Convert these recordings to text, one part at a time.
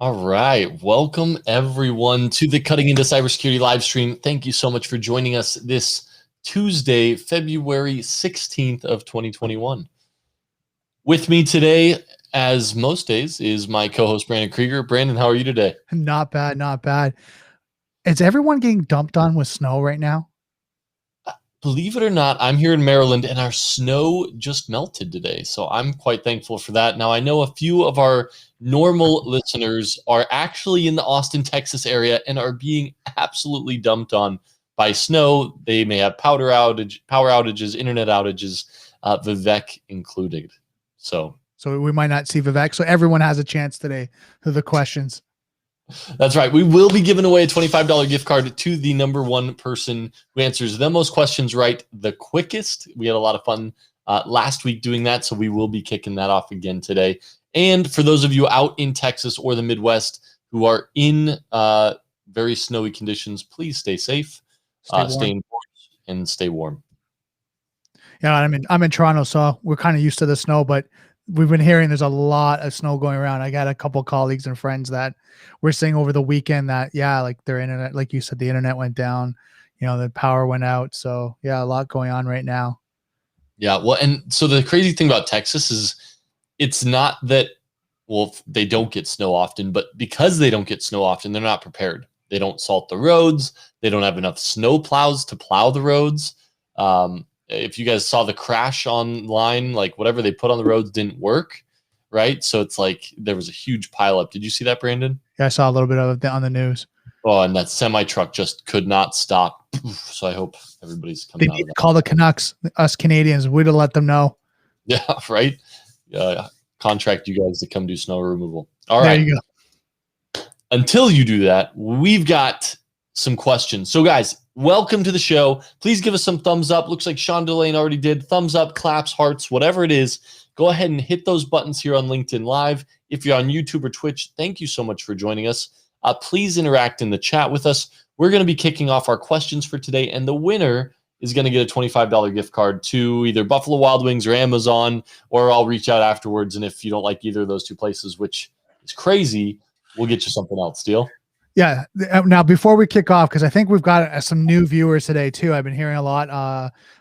All right. Welcome everyone to the Cutting Into Cybersecurity live stream. Thank you so much for joining us this Tuesday, February 16th of 2021. With me today, as most days, is my co-host Brandon Krieger. Brandon, how are you today? Not bad, not bad. Is everyone getting dumped on with snow right now? Believe it or not, I'm here in Maryland and our snow just melted today. So I'm quite thankful for that. Now, I know a few of our normal listeners are actually in the Austin, Texas area and are being absolutely dumped on by snow. They may have power outages, internet outages, Vivek included. So we might not see Vivek. So everyone has a chance today for the questions. That's right. We will be giving away a $25 gift card to the number one person who answers the most questions right the quickest. We had a lot of fun last week doing that, so we will be kicking that off again today. And for those of you out in Texas or the Midwest who are in very snowy conditions, please stay safe, stay indoors, and stay warm. Yeah, I'm in Toronto, so we're kind of used to the snow, but we've been hearing there's a lot of snow going around. I got a couple of colleagues and friends that were saying over the weekend that, yeah, like their internet, like you said, the internet went down, the power went out. So yeah, a lot going on right now. Yeah. Well, and so the crazy thing about Texas is it's not that, well, they don't get snow often, but because they don't get snow often, they're not prepared. They don't salt the roads. They don't have enough snow plows to plow the roads. If you guys saw the crash online, like whatever they put on the roads didn't work, right? So it's like there was a huge pileup. Did you see that, Brandon? Yeah, I saw a little bit of it on the news. Oh, and that semi truck just could not stop. So I hope everybody's coming out of that. Call the Canucks, us Canadians. We'd have let them know. Yeah, right. Contract you guys to come do snow removal. All right. There you go. Until you do that, we've got some questions. So guys, welcome to the show. Please give us some thumbs up. Looks like Sean Delane already did. Thumbs up, claps, hearts, whatever it is. Go ahead and hit those buttons here on LinkedIn Live. If you're on YouTube or Twitch, thank you so much for joining us. Please interact in the chat with us. We're going to be kicking off our questions for today, and the winner is going to get a $25 gift card to either Buffalo Wild Wings or Amazon, or I'll reach out afterwards. And if you don't like either of those two places, which is crazy, we'll get you something else. Deal? Yeah. Now, before we kick off, because I think we've got some new viewers today too. I've been hearing a lot.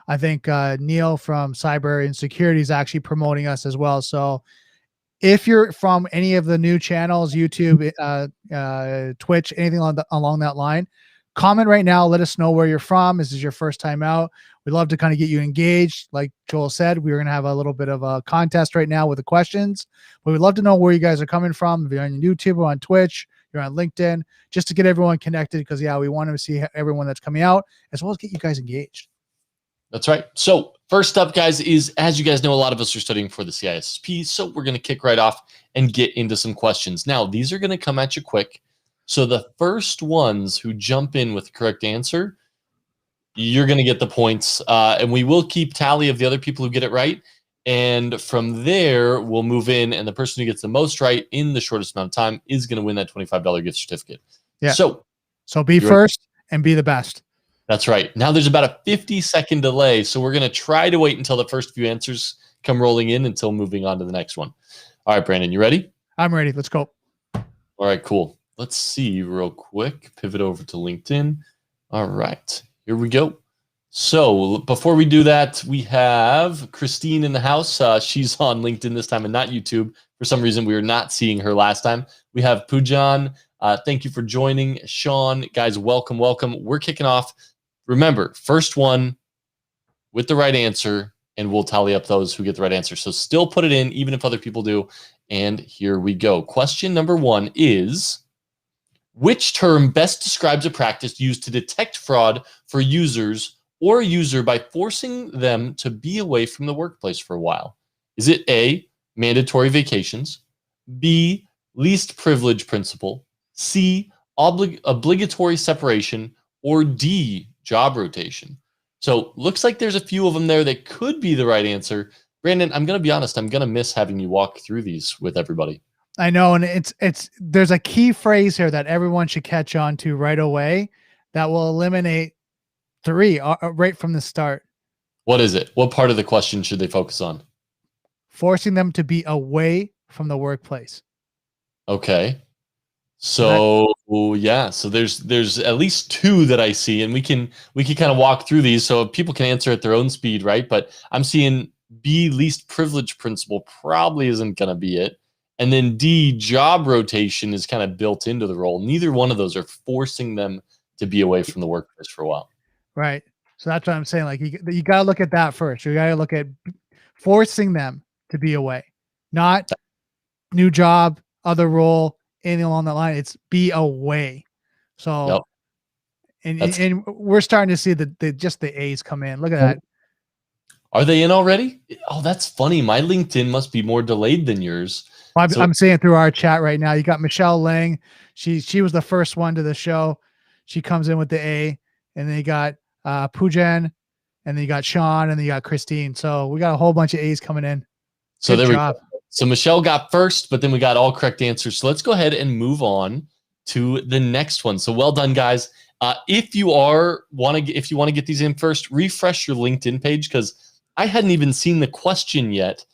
I think Neil from Cyber and Security is actually promoting us as well. So if you're from any of the new channels, YouTube, Twitch, anything along that line, comment right now. Let us know where you're from. This is your first time out. We'd love to kind of get you engaged. Like Joel said, we're going to have a little bit of a contest right now with the questions. But we'd love to know where you guys are coming from. If you're on YouTube or on Twitch, you're on LinkedIn, just to get everyone connected, because yeah, we want to see everyone that's coming out, as well as get you guys engaged. That's right. So first up, guys, is, as you guys know, a lot of us are studying for the CISSP, so we're going to kick right off and get into some questions. Now, these are going to come at you quick. So the first ones who jump in with the correct answer, you're going to get the points, and we will keep tally of the other people who get it right. And from there, we'll move in, and the person who gets the most right in the shortest amount of time is going to win that $25 gift certificate. Yeah. So be first and be the best. That's right. Now there's about a 50-second delay, so we're going to try to wait until the first few answers come rolling in until moving on to the next one. All right, Brandon, you ready? I'm ready. Let's go. All right, cool. Let's see real quick. Pivot over to LinkedIn. All right, here we go. So before we do that, we have Christine in the house. She's on LinkedIn this time and not YouTube. For some reason, we were not seeing her last time. We have Pujan. Thank you for joining. Sean, guys, welcome, welcome. We're kicking off. Remember, first one with the right answer, and we'll tally up those who get the right answer. So still put it in, even if other people do. And here we go. Question number one is, which term best describes a practice used to detect fraud for users or a user by forcing them to be away from the workplace for a while? Is it A, mandatory vacations, B, least privilege principle, C, obligatory separation, or D, job rotation? So looks like there's a few of them there that could be the right answer. Brandon, I'm going to be honest, I'm going to miss having you walk through these with everybody. I know, and there's a key phrase here that everyone should catch on to right away that will eliminate three right from the start. What is it? What part of the question should they focus on? Forcing them to be away from the workplace. Okay. So yeah, so there's at least two that I see, and we can kind of walk through these so people can answer at their own speed, right? But I'm seeing B, least privilege principle, probably isn't going to be it, and then D, job rotation is kind of built into the role. Neither one of those are forcing them to be away from the workforce for a while. Right. So that's what I'm saying. Like you got to look at that first. You got to look at forcing them to be away, not new job, other role, anything along that line. It's be away. So, Yep. and we're starting to see just the A's come in. Look at that. Are they in already? Oh, that's funny. My LinkedIn must be more delayed than yours. Well, I'm seeing it through our chat right now. You got Michelle Lang. She was the first one to the show. She comes in with the A, and then you got Pujan, and then you got Sean, and then you got Christine. So we got a whole bunch of A's coming in. So there we go. So Michelle got first, but then we got all correct answers. So let's go ahead and move on to the next one. So well done, guys. If you want to get these in first, refresh your LinkedIn page because I hadn't even seen the question yet,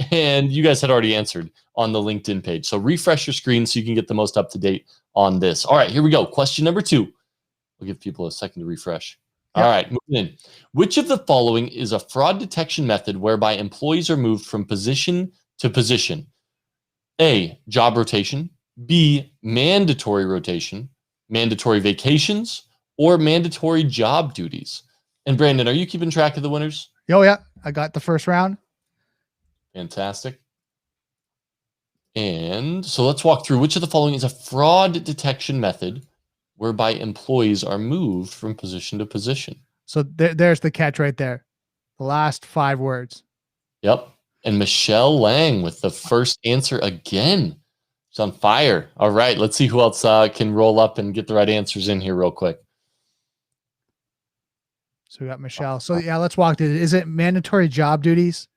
and you guys had already answered on the LinkedIn page. So refresh your screen so you can get the most up to date on this. All right, here we go. Question number 2. We'll give people a second to refresh. All right, moving in. Which of the following is a fraud detection method whereby employees are moved from position to position? A, job rotation. B, mandatory rotation, mandatory vacations, or mandatory job duties. And Brandon, are you keeping track of the winners? Oh, yeah. I got the first round. Fantastic. And so let's walk through which of the following is a fraud detection method whereby employees are moved from position to position. So there's the catch right there. The last 5 words. Yep. And Michelle Lang with the first answer again. She's on fire. All right. Let's see who else can roll up and get the right answers in here real quick. So we got Michelle. So yeah, let's walk through it. Is it mandatory job duties?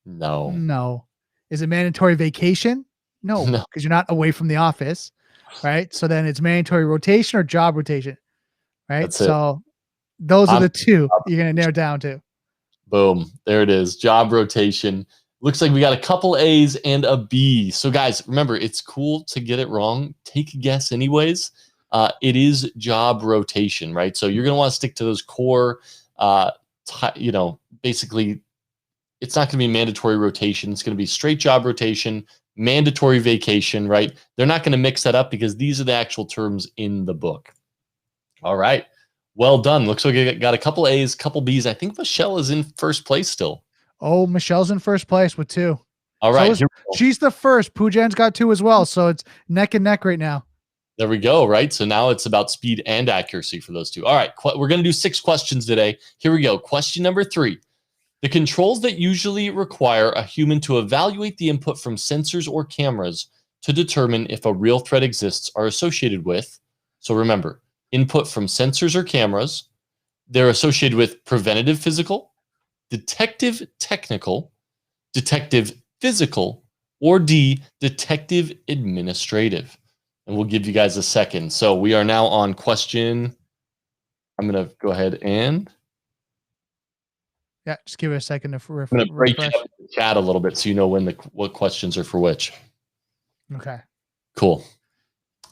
No. No. Is it mandatory vacation? No, because you're not away from the office, right? So then it's mandatory rotation or job rotation, right? That's it. So those are the two you're going to narrow down to. Boom. There it is. Job rotation. Looks like we got a couple A's and a B. So guys, remember, it's cool to get it wrong. Take a guess anyways. It is job rotation, right? So you're going to want to stick to those core, basically it's not going to be mandatory rotation. It's going to be straight job rotation, mandatory vacation, right? They're not going to mix that up because these are the actual terms in the book. All right. Well done. Looks like we got a couple A's, couple B's. I think Michelle is in first place still. Oh, Michelle's in first place with 2. All right. So she's the first. Pujan's got 2 as well. So it's neck and neck right now. There we go, right? So now it's about speed and accuracy for those two. All right. We're going to do 6 questions today. Here we go. Question number 3. The controls that usually require a human to evaluate the input from sensors or cameras to determine if a real threat exists are associated with, so remember, input from sensors or cameras, they're associated with preventative physical, detective technical, detective physical, or D, detective administrative. And we'll give you guys a second. So we are now on question. I'm going to go ahead and. Yeah, just give it a second to refresh. I'm going to break it up in the chat a little bit so you know what questions are for which. Okay. Cool.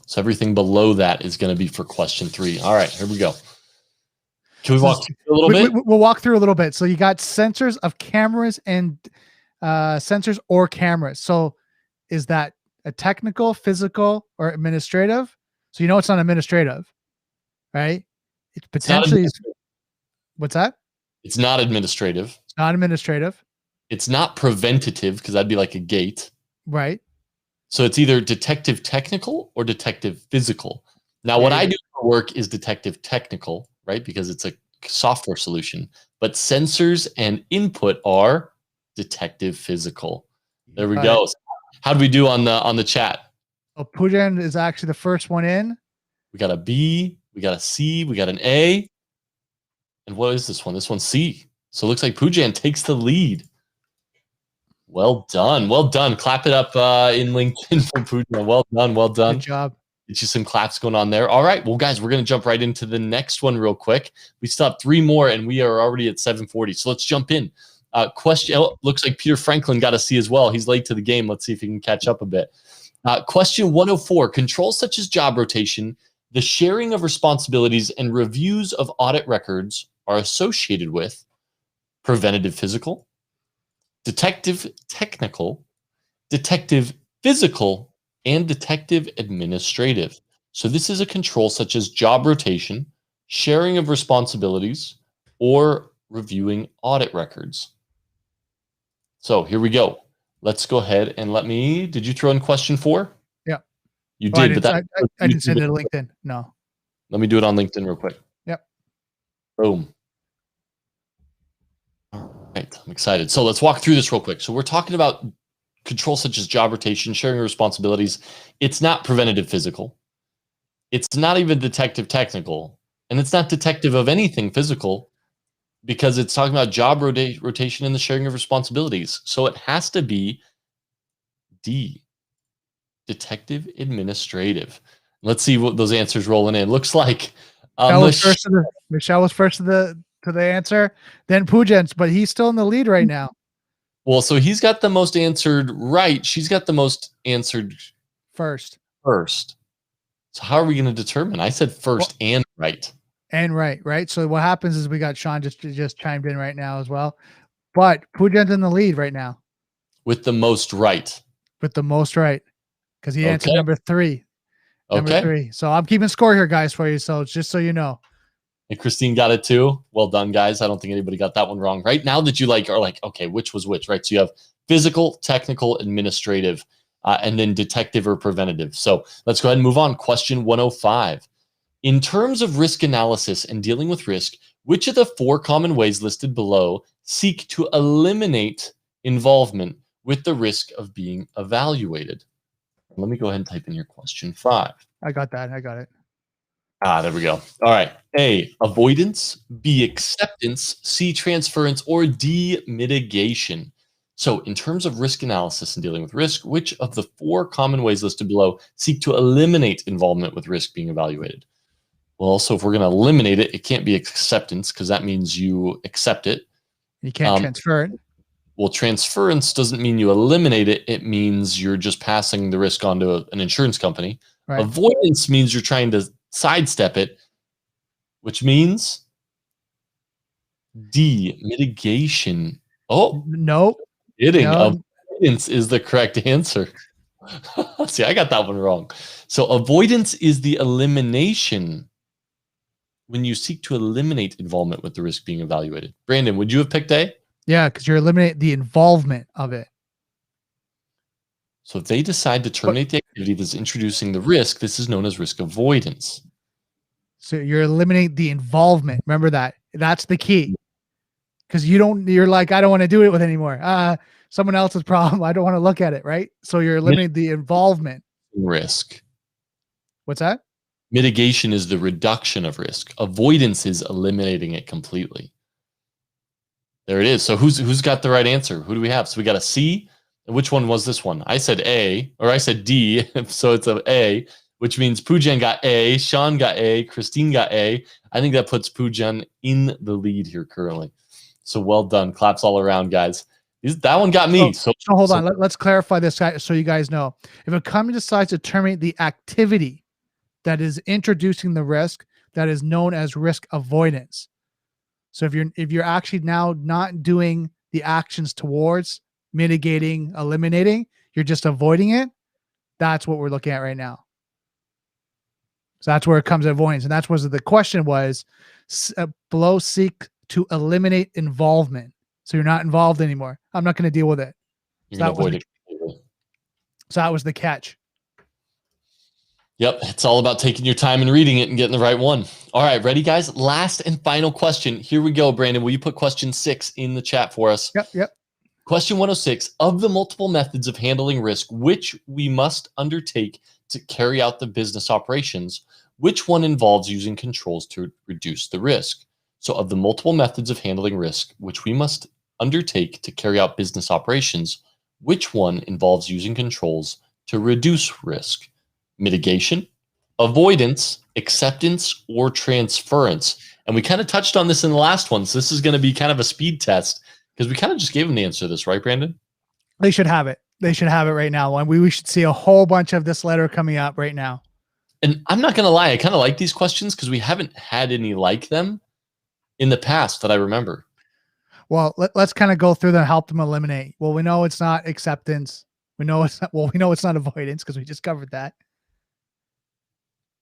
So everything below that is going to be for question 3. All right, here we go. Can we walk through a little bit? We'll walk through a little bit. So you got sensors of cameras and sensors or cameras. So is that a technical, physical, or administrative? So you know it's not administrative, right? It potentially is. What's that? It's not administrative. It's not administrative. It's not preventative because that'd be like a gate. Right. So it's either detective technical or detective physical. Now, what I do for work is detective technical, right? Because it's a software solution. But sensors and input are detective physical. There we go. So how do we do on the chat? Well, Pujan is actually the first one in. We got a B, we got a C, we got an A. And what is this one? This one's C. So it looks like Pujan takes the lead. Well done. Well done. Clap it up in LinkedIn for Pujan. Well done. Well done. Good job. Get you some claps going on there. All right. Well, guys, we're going to jump right into the next one real quick. We still have 3 more, and we are already at 7:40. So let's jump in. Question. Oh, looks like Peter Franklin got a C as well. He's late to the game. Let's see if he can catch up a bit. Question 104, controls such as job rotation, the sharing of responsibilities, and reviews of audit records are associated with preventative physical, detective technical, detective physical, and detective administrative. So this is a control such as job rotation, sharing of responsibilities, or reviewing audit records. So here we go. Let's go ahead and did you throw in question 4? Yeah. You did, I didn't send it to LinkedIn. No. Let me do it on LinkedIn real quick. Yep. Boom. All right, I'm excited. So let's walk through this real quick. So we're talking about controls such as job rotation, sharing of responsibilities. It's not preventative physical. It's not even detective technical. And it's not detective of anything physical because it's talking about job rotation and the sharing of responsibilities. So it has to be D, detective administrative. Let's see what those answers rolling in. Looks like Michelle was first to the answer, then Pujan's, but he's still in the lead right now. Well, so he's got the most answered right. She's got the most answered first. So how are we going to determine? I said first and right. And right. So what happens is we got Sean just chimed in right now as well. But Pujan's in the lead right now. With the most right. Because he answered number 3. Number 3. So I'm keeping score here, guys, for you. So just so you know. And Christine got it too. Well done, guys. I don't think anybody got that one wrong. Right now that you are like, okay, which was which, right? So you have physical, technical, administrative, and then detective or preventative. So let's go ahead and move on. Question 105. In terms of risk analysis and dealing with risk, which of the 4 common ways listed below seek to eliminate involvement with the risk of being evaluated? Let me go ahead and type in your question 5. I got that. I got it. There we go. All right. A, avoidance. B, acceptance. C, transference. Or D, mitigation. So in terms of risk analysis and dealing with risk, which of the 4 common ways listed below seek to eliminate involvement with risk being evaluated? Well, so if we're going to eliminate it, it can't be acceptance because that means you accept it. You can't transfer it. Well, transference doesn't mean you eliminate it. It means you're just passing the risk on to an insurance company. Right. Avoidance means you're trying to sidestep it, which means D, mitigation. Oh, no. Kidding. No. Avoidance is the correct answer. See, I got that one wrong. So avoidance is the elimination when you seek to eliminate involvement with the risk being evaluated. Brandon, would you have picked A? Yeah, because you're eliminating the involvement of it. So if they decide to terminate the activity that's introducing the risk, this is known as risk avoidance. So you're eliminating the involvement. Remember that. That's the key. Because you're like, I don't want to do it with anymore. Someone else's problem. I don't want to look at it, right? So you're eliminating the involvement. Risk. What's that? Mitigation is the reduction of risk. Avoidance is eliminating it completely. There it is. So who's got the right answer? Who do we have? So we got a C. Which one was this one? I said A, or I said D. So it's A, which means Pujan got A, Sean got A, Christine got A. I think that puts Pujan in the lead here currently. So well done. Claps all around, guys. That one got me. So hold on. Let's clarify this so you guys know. If a company decides to terminate the activity that is introducing the risk, that is known as risk avoidance. So if you're actually now not doing the actions towards mitigating, eliminating, you're just avoiding it, that's what we're looking at right now. So that's where it comes to avoidance. And that's what the question was, below seek to eliminate involvement. So you're not involved anymore. I'm not going to deal with it. You're going to avoid it. So that was the catch. Yep. It's all about taking your time and reading it and getting the right one. All right. Ready, guys? Last and final question. Here we go, Brandon. Will you put question 6 in the chat for us? Yep. Question 106. Of the multiple methods of handling risk, which we must undertake to carry out the business operations, which one involves using controls to reduce the risk? So of the multiple methods of handling risk, which we must undertake to carry out business operations, which one involves using controls to reduce risk? Mitigation, avoidance, acceptance, or transference? And we kind of touched on this in the last one. So this is going to be kind of a speed test because we kind of just gave them the answer to this, right, Brandon? They should have it. They should have it right now. And we should see a whole bunch of this letter coming up right now. And I'm not going to lie, I kind of like these questions because we haven't had any like them in the past that I remember. Well, let's kind of go through them and help them eliminate. Well, we know it's not acceptance. We know it's not, well, we know it's not avoidance because we just covered that.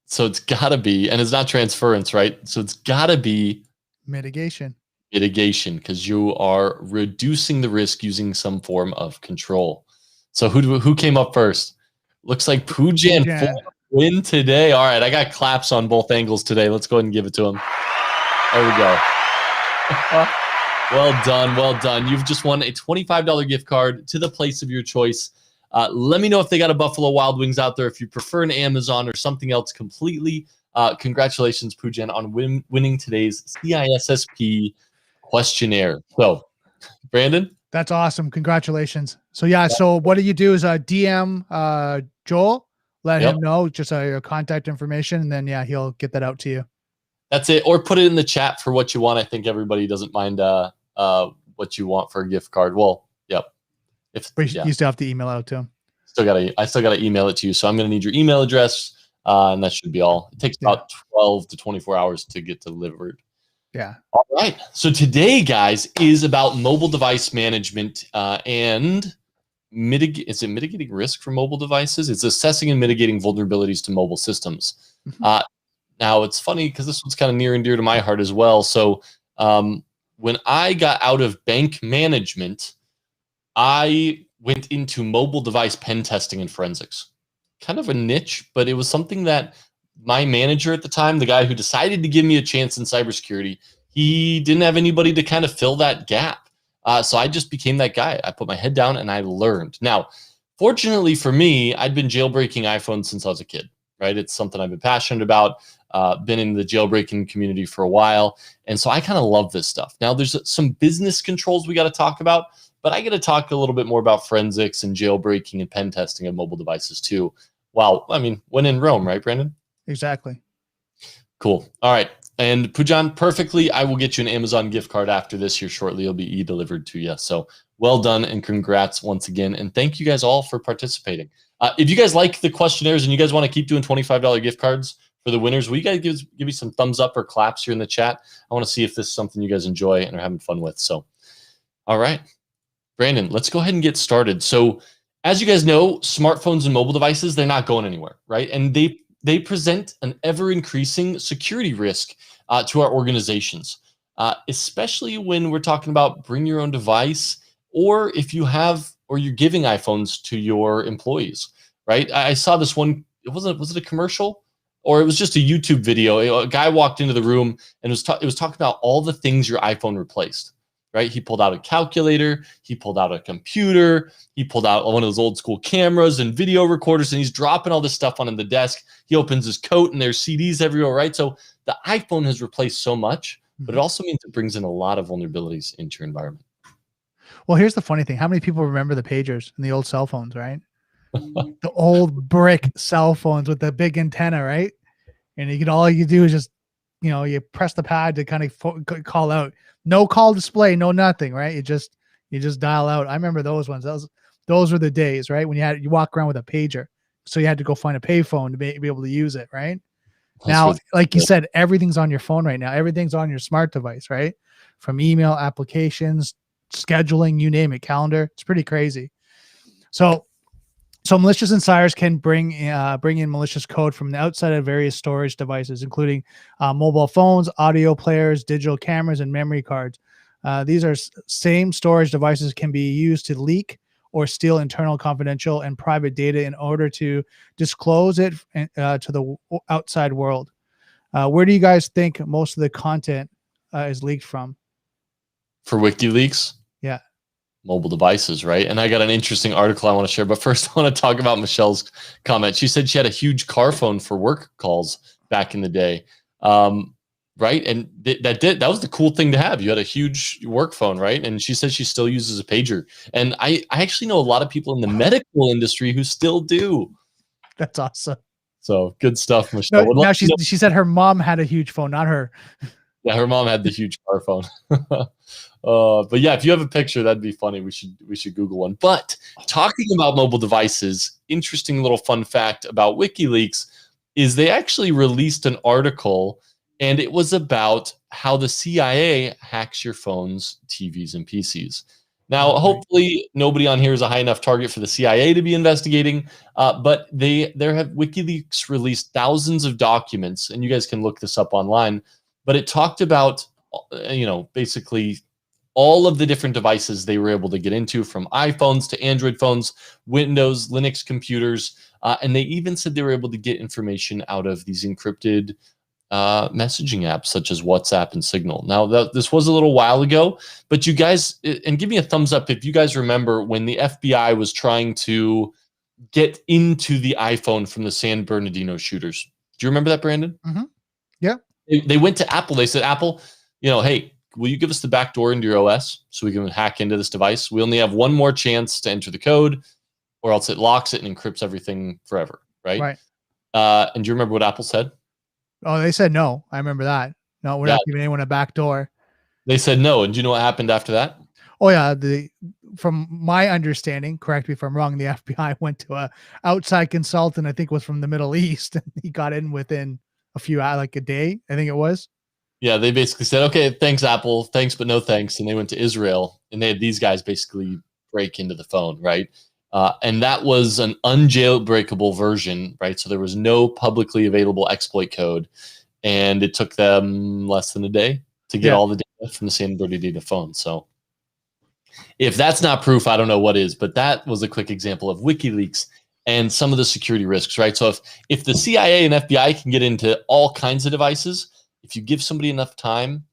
So it's got to be, and it's not transference, right? So it's got to be mitigation. Mitigation, because you are reducing the risk using some form of control. So who came up first? Looks like Poojan win today. All right, I got claps on both angles today. Let's go ahead and give it to him. There we go. Well done, well done. You've just won a $25 gift card to the place of your choice. Let me know if they got a Buffalo Wild Wings out there. If you prefer an Amazon or something else completely, congratulations, Poojan, on winning today's CISSP questionnaire. So, Brandon? That's awesome. Congratulations. So, yeah, so what do? Is DM Joel, let him know just your contact information, and then, yeah, he'll get that out to you. That's it. Or put it in the chat for what you want. I think everybody doesn't mind what you want for a gift card. Well, yep. You still have to email it out to him. I still gotta email it to you. So I'm gonna need your email address, and that should be all. It takes about 12 to 24 hours to get delivered. Yeah. All right. So today, guys, is about mobile device management and mitigating risk for mobile devices? It's assessing and mitigating vulnerabilities to mobile systems. Mm-hmm. Now, it's funny because this one's kind of near and dear to my heart as well. So when I got out of bank management, I went into mobile device pen testing and forensics. Kind of a niche, but it was something that my manager at the time, the guy who decided to give me a chance in cybersecurity, he didn't have anybody to kind of fill that gap. So I just became that guy. I put my head down and I learned. Now, fortunately for me, I'd been jailbreaking iPhones since I was a kid, right? It's something I've been passionate about. Been in the jailbreaking community for a while. And so I kind of love this stuff. Now, there's some business controls we got to talk about, but I got to talk a little bit more about forensics and jailbreaking and pen testing of mobile devices too. Wow. I mean, when in Rome, right, Brandon? Exactly. Cool. All right. And Poojan, perfectly, I will get you an Amazon gift card after this here shortly. It'll be e-delivered to you. So well done and congrats once again. And thank you guys all for participating. If you guys like the questionnaires and you guys want to keep doing $25 gift cards for the winners, will you guys give me some thumbs up or claps here in the chat? I want to see if this is something you guys enjoy and are having fun with. So, all right, Brandon, let's go ahead and get started. So as you guys know, smartphones and mobile devices, they're not going anywhere, right? And they present an ever-increasing security risk to our organizations, especially when we're talking about bring your own device, or if you have, or you're giving iPhones to your employees, right? I saw this one, was it a commercial? Or it was just a YouTube video. A guy walked into the room and it was talking about all the things your iPhone replaced, right? He pulled out a calculator, he pulled out a computer, he pulled out one of those old school cameras and video recorders, and he's dropping all this stuff on the desk. He opens his coat and there's CDs everywhere, right? So the iPhone has replaced so much, but it also means it brings in a lot of vulnerabilities into your environment. Well, here's the funny thing. How many people remember the pagers and the old cell phones, right? The old brick cell phones with the big antenna, right? And all you do is just, you press the pad to kind of call out. No call display, no nothing, right? You just dial out. I remember those ones. Those were the days, right? When you walk around with a pager, so you had to go find a payphone to be able to use it, right? Now, like you said, everything's on your phone right now. Everything's on your smart device, right? From email applications, scheduling, you name it, calendar. It's pretty crazy. So malicious insiders can bring in malicious code from the outside of various storage devices, including mobile phones, audio players, digital cameras, and memory cards. These are same storage devices can be used to leak or steal internal confidential and private data in order to disclose it to the outside world. Where do you guys think most of the content is leaked from? For WikiLeaks? Yeah. Mobile devices, right? And I got an interesting article I want to share, but first I want to talk about Michelle's comment. She said she had a huge car phone for work calls back in the day, right? And that was the cool thing to have. You had a huge work phone, right? And she said she still uses a pager. And I actually know a lot of people in the medical industry who still do. That's awesome. So good stuff, Michelle. No, she said her mom had a huge phone, not her. Yeah, her mom had the huge car phone. But yeah, if you have a picture, that'd be funny. We should Google one. But talking about mobile devices, interesting little fun fact about WikiLeaks is they actually released an article, and it was about how the CIA hacks your phones, TVs, and PCs. Now, hopefully, nobody on here is a high enough target for the CIA to be investigating, but WikiLeaks released thousands of documents, and you guys can look this up online. But it talked about, basically all of the different devices they were able to get into, from iPhones to Android phones, Windows, Linux computers, and they even said they were able to get information out of these encrypted messaging apps such as WhatsApp and Signal. Now, this was a little while ago, but you guys, and give me a thumbs up if you guys remember when the FBI was trying to get into the iPhone from the San Bernardino shooters. Do you remember that, Brandon? Mm-hmm. Yeah. They went to Apple. They said, Apple, hey, will you give us the back door into your OS so we can hack into this device? We only have one more chance to enter the code, or else it locks it and encrypts everything forever, right? Right. And do you remember what Apple said? Oh, they said no. I remember that. No, we're not giving anyone a back door. They said no. And do you know what happened after that? Oh yeah, from my understanding, correct me if I'm wrong, the FBI went to a outside consultant, I think was from the Middle East, and he got in within a few hours, like a day, I think it was. Yeah, they basically said, okay, thanks, Apple, thanks, but no thanks. And they went to Israel, and they had these guys basically break into the phone, right? And that was an unjailbreakable version, right? So there was no publicly available exploit code, and it took them less than a day to get all the data from the San Bernardino phone. So if that's not proof, I don't know what is. But that was a quick example of WikiLeaks and some of the security risks, right? So if the CIA and FBI can get into all kinds of devices, if you give somebody enough time,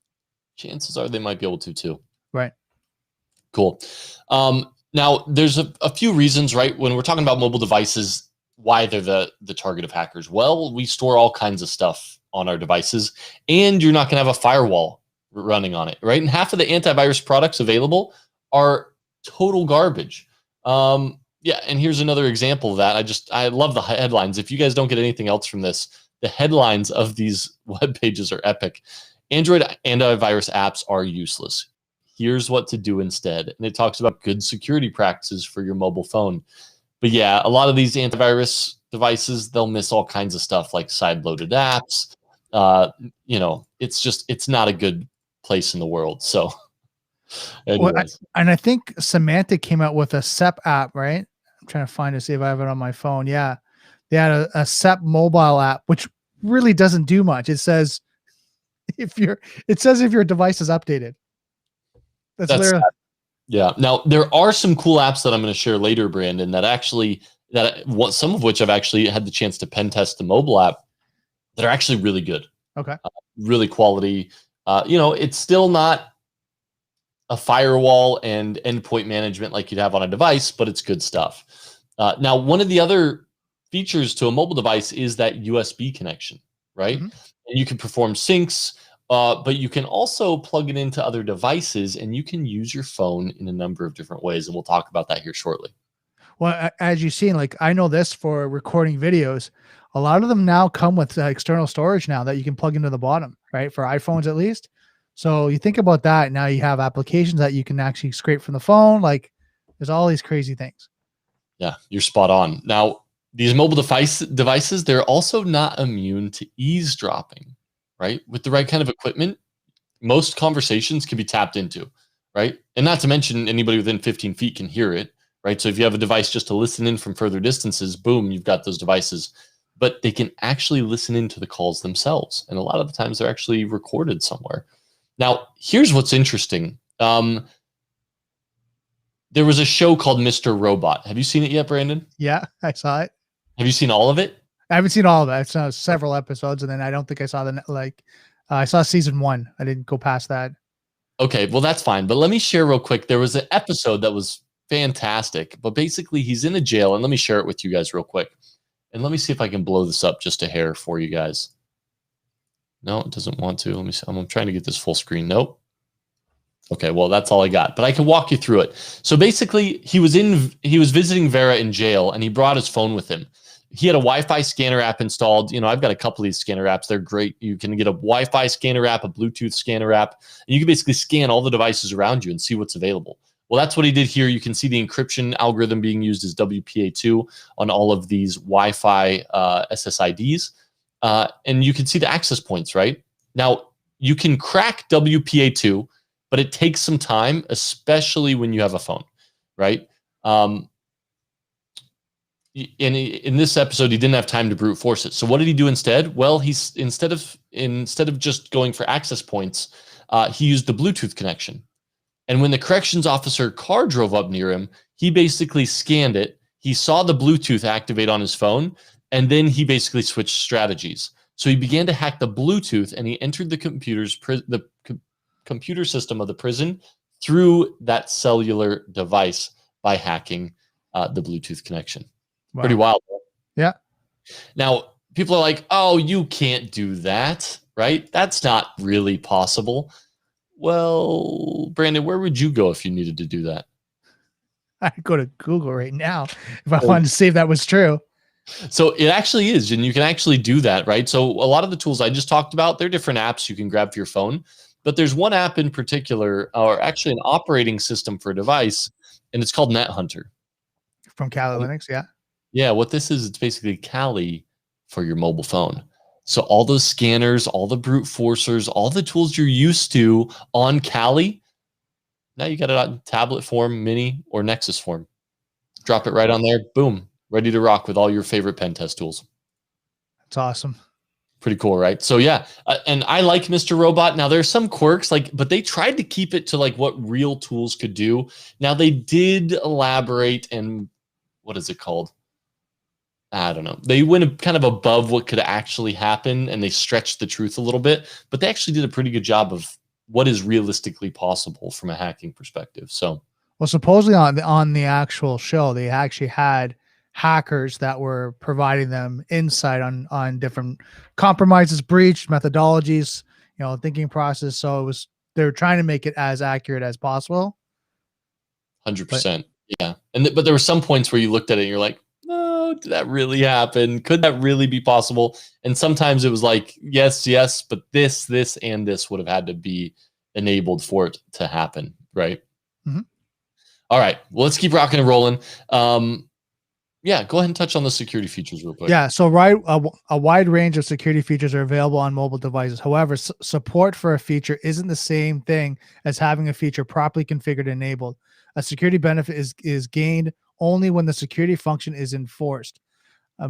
chances are they might be able to too. Right. Cool. Now, there's a few reasons, right? When we're talking about mobile devices, why they're the target of hackers. Well, we store all kinds of stuff on our devices, and you're not going to have a firewall running on it, right? And half of the antivirus products available are total garbage. Yeah, and here's another example of that. I love the headlines. If you guys don't get anything else from this, the headlines of these web pages are epic. Android antivirus apps are useless. Here's what to do instead. And it talks about good security practices for your mobile phone. But yeah, a lot of these antivirus devices, they'll miss all kinds of stuff like side-loaded apps. It's not a good place in the world. So anyways. And I think Symantec came out with a SEP app, right? I'm trying to find to see if I have it on my phone. Yeah. They had a SEP mobile app, which really doesn't do much. It says if your device is updated. That's literally. Yeah. Now there are some cool apps that I'm going to share later, Brandon, some of which I've actually had the chance to pen test the mobile app that are actually really good. Okay. Really quality. It's still not a firewall and endpoint management like you'd have on a device, but it's good stuff. Now, one of the other features to a mobile device is that USB connection, right? Mm-hmm. And you can perform syncs, but you can also plug it into other devices, and you can use your phone in a number of different ways. And we'll talk about that here shortly. Well, as you've seen, like I know this for recording videos, a lot of them now come with external storage now that you can plug into the bottom, right? For iPhones at least. So you think about that. Now you have applications that you can actually scrape from the phone. Like there's all these crazy things. Yeah, you're spot on. Now, these mobile devices, they're also not immune to eavesdropping, right? With the right kind of equipment, most conversations can be tapped into, right? And not to mention anybody within 15 feet can hear it, right? So if you have a device just to listen in from further distances, boom, you've got those devices. But they can actually listen into the calls themselves. And a lot of the times they're actually recorded somewhere. Now, here's what's interesting. There was a show called Mr. Robot. Have you seen it yet, Brandon? Yeah, I saw it. Have you seen all of it? I haven't seen all of it. I saw several episodes, and then I don't think I saw I saw season 1. I didn't go past that. Okay, well, that's fine. But let me share real quick. There was an episode that was fantastic, but basically he's in a jail, and let me share it with you guys real quick. And let me see if I can blow this up just a hair for you guys. No, it doesn't want to. Let me see. I'm trying to get this full screen. Nope. Okay, well, that's all I got, but I can walk you through it. So basically, he was visiting Vera in jail, and he brought his phone with him. He had a Wi-Fi scanner app installed. I've got a couple of these scanner apps. They're great. You can get a Wi-Fi scanner app, a Bluetooth scanner app, and you can basically scan all the devices around you and see what's available. Well, that's what he did here. You can see the encryption algorithm being used as WPA2 on all of these Wi-Fi SSIDs. And you can see the access points, right? Now, you can crack WPA2, but it takes some time, especially when you have a phone, right? In this episode, he didn't have time to brute force it. So what did he do instead? Well, he's instead of just going for access points, he used the Bluetooth connection. And when the corrections officer car drove up near him, he basically scanned it. He saw the Bluetooth activate on his phone, and then he basically switched strategies. So he began to hack the Bluetooth, and he entered the computer system of the prison through that cellular device by hacking the Bluetooth connection. Wow. Pretty wild. Yeah. Now, people are like, oh, you can't do that, right? That's not really possible. Well, Brandon, where would you go if you needed to do that? I'd go to Google right now if I wanted to see if that was true. So it actually is, and you can actually do that, right? So a lot of the tools I just talked about, they're different apps you can grab for your phone, but there's one app in particular, or actually an operating system for a device, and it's called NetHunter. From Kali Linux, yeah. Yeah, what this is, it's basically Kali for your mobile phone. So all those scanners, all the brute forcers, all the tools you're used to on Kali, now you got it on tablet form, mini, or Nexus form. Drop it right on there, boom, ready to rock with all your favorite pen test tools. That's awesome. Pretty cool, right? So yeah, and I like Mr. Robot. Now there's some quirks, but they tried to keep it to what real tools could do. Now they did elaborate, and what is it called? I don't know. They went kind of above what could actually happen, and they stretched the truth a little bit, but they actually did a pretty good job of what is realistically possible from a hacking perspective. So, well, supposedly on the actual show, they actually had hackers that were providing them insight on different compromises, breach methodologies, thinking process. So they were trying to make it as accurate as possible. 100%. Yeah. But there were some points where you looked at it and you're like, oh, did that really happen? Could that really be possible? And sometimes it was like, yes, but this, and this would have had to be enabled for it to happen, right? Mm-hmm. All right. Well, let's keep rocking and rolling. Yeah, go ahead and touch on the security features real quick. Yeah, so a wide range of security features are available on mobile devices. However, support for a feature isn't the same thing as having a feature properly configured and enabled. A security benefit is gained only when the security function is enforced.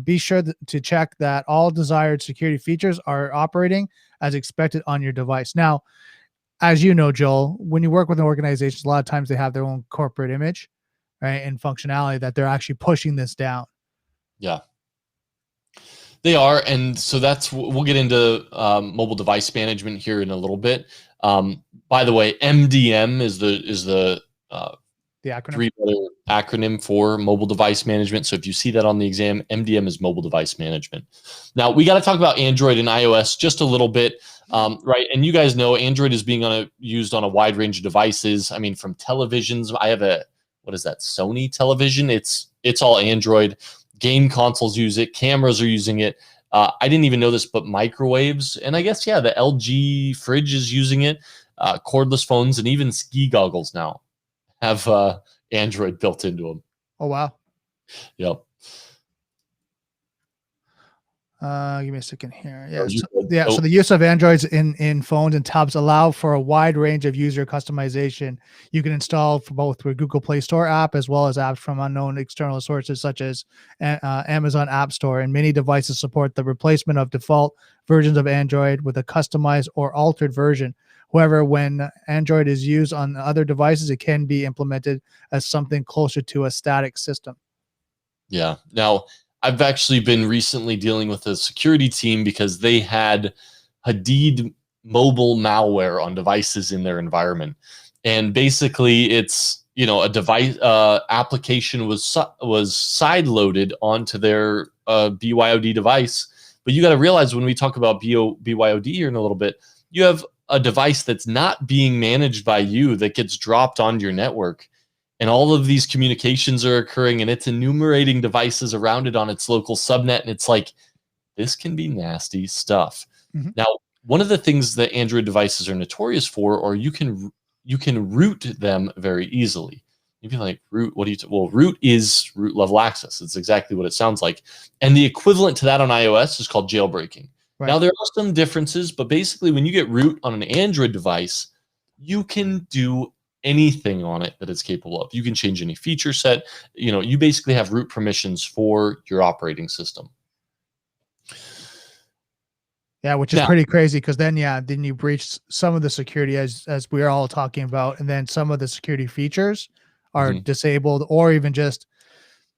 Be sure to check that all desired security features are operating as expected on your device. Now, as you know, Joel, when you work with an organization, a lot of times they have their own corporate image, right, and functionality that they're actually pushing this down. Yeah, they are, and so we'll get into mobile device management here in a little bit. By the way, MDM is the acronym. Three-letter acronym for mobile device management. So if you see that on the exam, MDM is mobile device management. Now we got to talk about Android and iOS just a little bit, right? And you guys know Android is being used on a wide range of devices. I mean, from televisions, I have what is that, Sony television? It's all Android. Game consoles use it. Cameras are using it. I didn't even know this, but microwaves, and I guess, yeah, the LG fridge is using it. Cordless phones and even ski goggles now have Android built into them. Oh, wow. Yep. Give me a second here. Yeah. So the use of Androids in phones and tabs allow for a wide range of user customization. You can install for both through Google Play Store app as well as apps from unknown external sources such as Amazon App Store. And many devices support the replacement of default versions of Android with a customized or altered version. However, when Android is used on other devices, it can be implemented as something closer to a static system. Yeah. Now, I've actually been recently dealing with a security team because they had Hadid mobile malware on devices in their environment. And basically it's, a device application was side-loaded onto their BYOD device. But you got to realize when we talk about BYOD here in a little bit, you have a device that's not being managed by you that gets dropped onto your network. and all of these communications are occurring, and it's enumerating devices around it on its local subnet, and it's like, this can be nasty stuff. Mhm. Now, one of the things that Android devices are notorious for, or you can root them very easily. You'd be like, root, what do you, well, root is root level access. It's exactly what it sounds like. And the equivalent to that on iOS is called jailbreaking. Right. Now, there are some differences, but basically when you get root on an Android device, you can do anything on it that it's capable of. You can change any feature set. You basically have root permissions for your operating system. Yeah, which is Now, pretty crazy because then you breach some of the security as we're all talking about, and then some of the security features are mhm. disabled, or even just,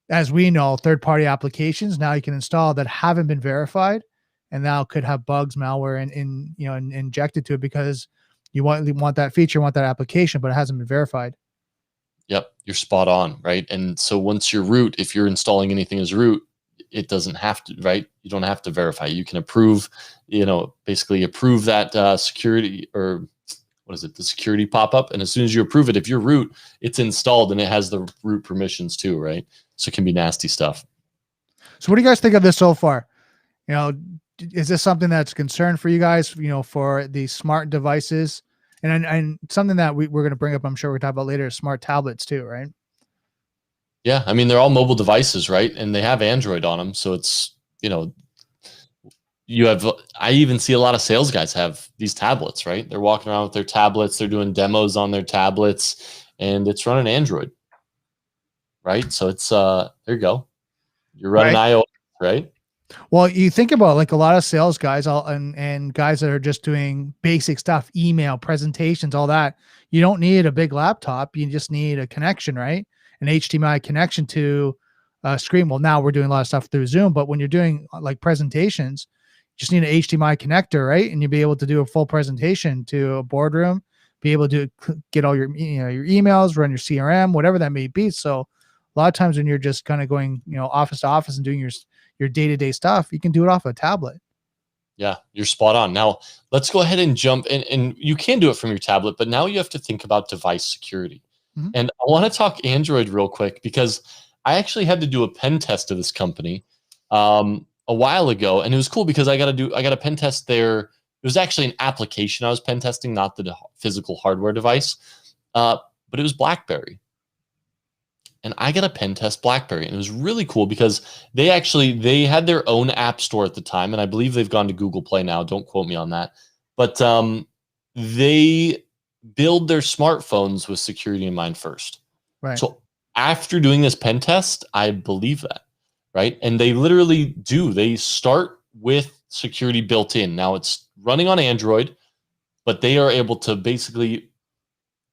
as we know, third-party applications now you can install that haven't been verified, and now could have bugs, malware, and injected to it because you want that feature, want that application, but it hasn't been verified. Yep, you're spot on, right? And so once you're root, if you're installing anything as root, it doesn't have to, right? You don't have to verify. You can approve, basically approve that security, or what is it, the security pop up. And as soon as you approve it, if you're root, it's installed and it has the root permissions too, right? So it can be nasty stuff. So what do you guys think of this so far? Is this something that's a concern for you guys, for the smart devices? And something that we're going to bring up, I'm sure we'll talk about later, is smart tablets too, right? Yeah, I mean, they're all mobile devices, right? And they have Android on them. So it's, I even see a lot of sales guys have these tablets, right? They're walking around with their tablets, they're doing demos on their tablets, and it's running Android, right? So it's, there you go. You're running Right. iOS, right? Well, you think about like a lot of sales guys and guys that are just doing basic stuff, email, presentations, all that. You don't need a big laptop. You just need a connection, right? An HDMI connection to a screen. Well, now we're doing a lot of stuff through Zoom, but when you're doing like presentations, you just need an HDMI connector, right? And you'll be able to do a full presentation to a boardroom, be able to get all your your emails, run your CRM, whatever that may be. So a lot of times when you're just kind of going, office to office and doing your day-to-day stuff, you can do it off a tablet. Yeah, you're spot on. Now, let's go ahead and jump in, and you can do it from your tablet, but now you have to think about device security. Mhm. And I want to talk Android real quick because I actually had to do a pen test of this company a while ago, and it was cool because I got a pen test there. It was actually an application I was pen testing, not the physical hardware device, but it was BlackBerry. And I got a pen test BlackBerry, and it was really cool because they had their own app store at the time, and I believe they've gone to Google Play now. Don't quote me on that, but they build their smartphones with security in mind first. Right. So after doing this pen test, I believe that, right? And they literally do. They start with security built in. Now it's running on Android, but they are able to basically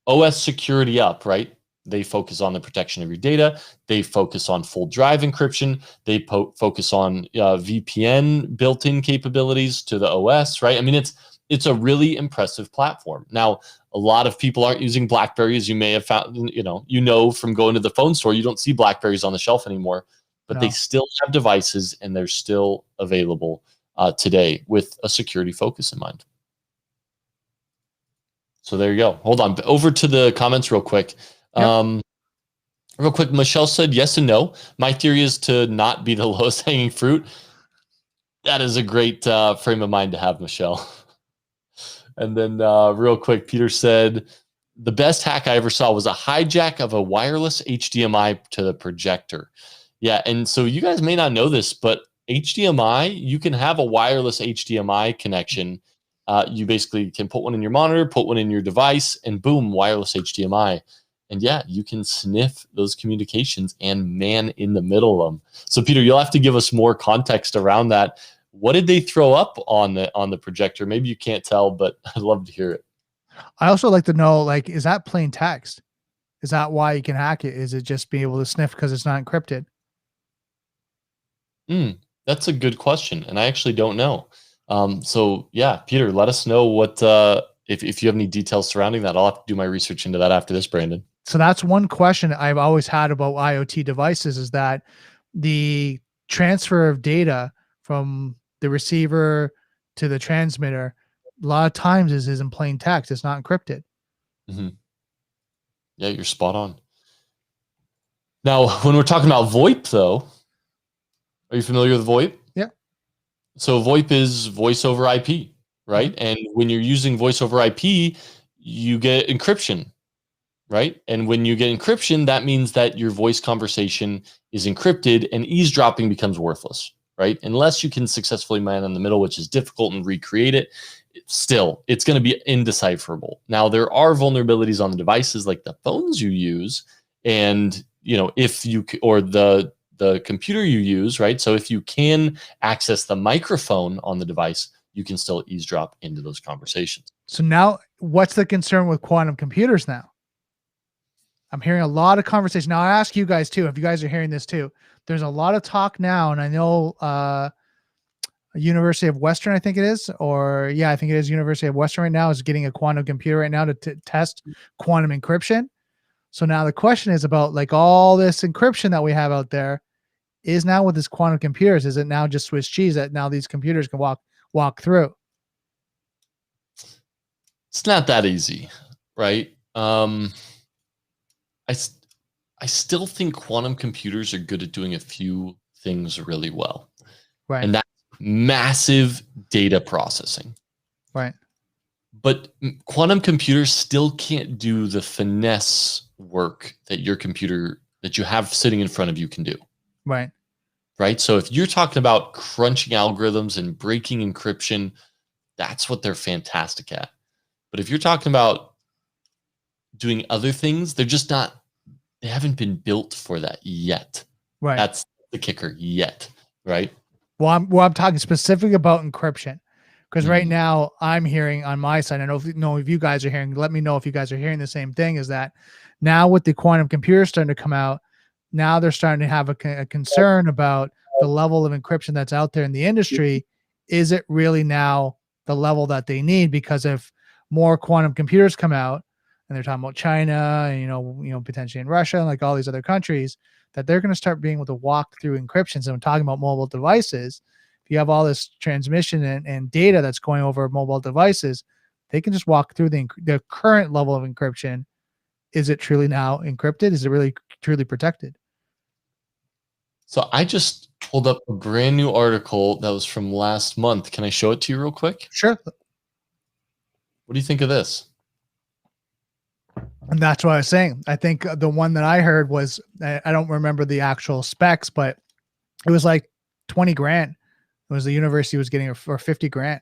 OS security up, right? They focus on the protection of your data. They focus on full drive encryption. They focus on VPN built-in capabilities to the OS, right? I mean, it's a really impressive platform. Now, a lot of people aren't using BlackBerry, as you may have found. From going to the phone store, you don't see BlackBerries on the shelf anymore, but they No. still have devices, and they're still available today with a security focus in mind. So there you go. Hold on. Over to the comments real quick. Yep. Real quick, Michelle said yes and no. My theory is to not be the lowest hanging fruit. That is a great frame of mind to have, Michelle. And then real quick, Peter said, the best hack I ever saw was a hijack of a wireless HDMI to the projector. Yeah, and so you guys may not know this, but HDMI, you can have a wireless HDMI connection. You basically can put one in your monitor, put one in your device, and boom, wireless HDMI. And yeah, you can sniff those communications and man in the middle of them. So Peter, you'll have to give us more context around that. What did they throw up on the projector? Maybe you can't tell, but I'd love to hear it. I also like to know, like, is that plain text? Is that why you can hack it? Is it just being able to sniff because it's not encrypted? That's a good question, and I actually don't know. So yeah, Peter, let us know what if you have any details surrounding that. I'll have to do my research into that after this, Brandon. So that's one question I've always had about IoT devices, is that the transfer of data from the receiver to the transmitter, a lot of times is in plain text. It's not encrypted. hmm Yeah, you're spot on. Now, when we're talking about VoIP, though, are you familiar with VoIP? Yeah. So VoIP is voice over IP, right? And when you're using voice over IP, you get encryption, right? And when you get encryption, that means that your voice conversation is encrypted and eavesdropping becomes worthless, right? Unless you can successfully man in the middle, which is difficult, and recreate it, still, it's going to be indecipherable. Now, there are vulnerabilities on the devices like the phones you use, and if you or the computer you use, right? So if you can access the microphone on the device, you can still eavesdrop into those conversations. So now, what's the concern with quantum computers now? I'm hearing a lot of conversation. Now, I ask you guys too, if you guys are hearing this too, there's a lot of talk now, and I know University of Western, I think it is, I think it is University of Western right now is getting a quantum computer right now to test quantum encryption. So now the question is about like all this encryption that we have out there is now with this quantum computers, is it now just Swiss cheese that now these computers can walk through? It's not that easy, right? I still think quantum computers are good at doing a few things really well. Right. And that's massive data processing. Right. But quantum computers still can't do the finesse work that your computer that you have sitting in front of you can do. Right. Right. So if you're talking about crunching algorithms and breaking encryption, that's what they're fantastic at. But if you're talking about doing other things, they haven't been built for that yet. Right. That's the kicker, yet. Right. Well, I'm talking specifically about encryption, because right now I'm hearing on my side, I don't know if you guys are hearing, let me know if you guys are hearing the same thing, is that now with the quantum computers starting to come out, now they're starting to have a concern about the level of encryption that's out there in the industry. Is it really now the level that they need? Because if more quantum computers come out, and they're talking about China, and, potentially in Russia, and like all these other countries, that they're going to start being able to walk through encryptions. And I'm talking about mobile devices. If you have all this transmission and data that's going over mobile devices, they can just walk through the current level of encryption. Is it truly now encrypted? Is it really truly protected? So I just pulled up a brand new article that was from last month. Can I show it to you real quick? Sure. What do you think of this? And that's what I was saying. I think the one that I heard was, I don't remember the actual specs, but it was like 20 grand. It was the university was getting for 50 grand.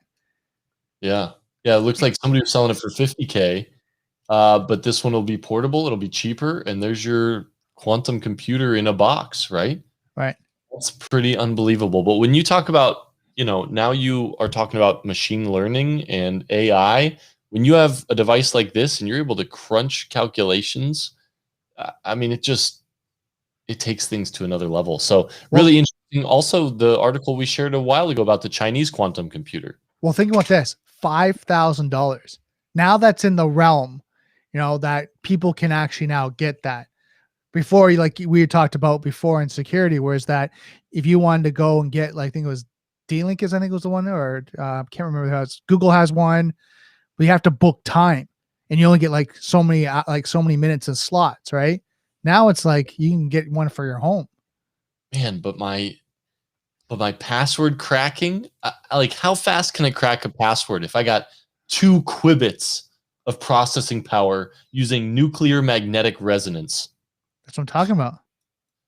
Yeah. Yeah. It looks like somebody was selling it for 50K. But this one will be portable. It'll be cheaper. And there's your quantum computer in a box, right? Right. That's pretty unbelievable. But when you talk about, now you are talking about machine learning and AI, when you have a device like this and you're able to crunch calculations, I mean, it takes things to another level. So really interesting. Also, the article we shared a while ago about the Chinese quantum computer. Well, think about this, $5,000. Now that's in the realm, that people can actually now get that. Before, like we talked about before in security, whereas that if you wanted to go and get, like, I think it was D-Link I think was the one, or I can't remember how it's, Google has one. We have to book time, and you only get like so many minutes and slots, right? Now it's like you can get one for your home. Man, but my password cracking, like how fast can I crack a password if I got 2 qubits of processing power using nuclear magnetic resonance? That's what I'm talking about.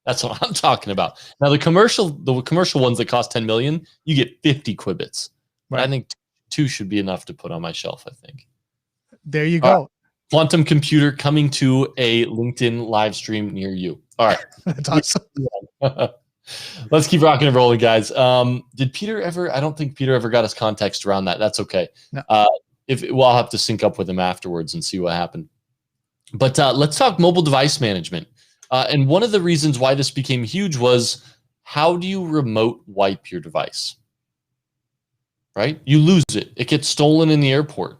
That's what I'm talking about. Now the commercial ones that cost 10 million, you get 50 qubits. Right. I think 2 should be enough to put on my shelf, I think. There you go. Quantum computer coming to a LinkedIn live stream near you. All right. That's awesome. Let's keep rocking and rolling, guys. Did Peter ever? I don't think Peter ever got us context around that. That's okay. No. I'll have to sync up with him afterwards and see what happened. But let's talk mobile device management. And one of the reasons why this became huge was, how do you remote wipe your device? Right? You lose it. It gets stolen in the airport.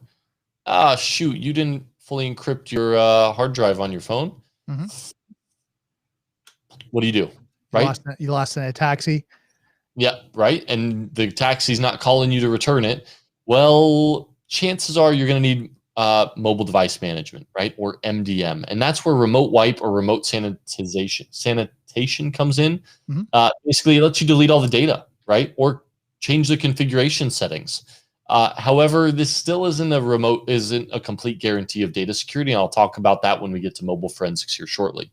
Shoot, you didn't fully encrypt your hard drive on your phone. Mm-hmm. What do? Right? You lost in a taxi. Yeah, right. And the taxi's not calling you to return it. Well, chances are you're going to need mobile device management, right? Or MDM. And that's where remote wipe or remote sanitation comes in. Basically, it lets you delete all the data, right? Or change the configuration settings. However, this still isn't a complete guarantee of data security. And I'll talk about that when we get to mobile forensics here shortly.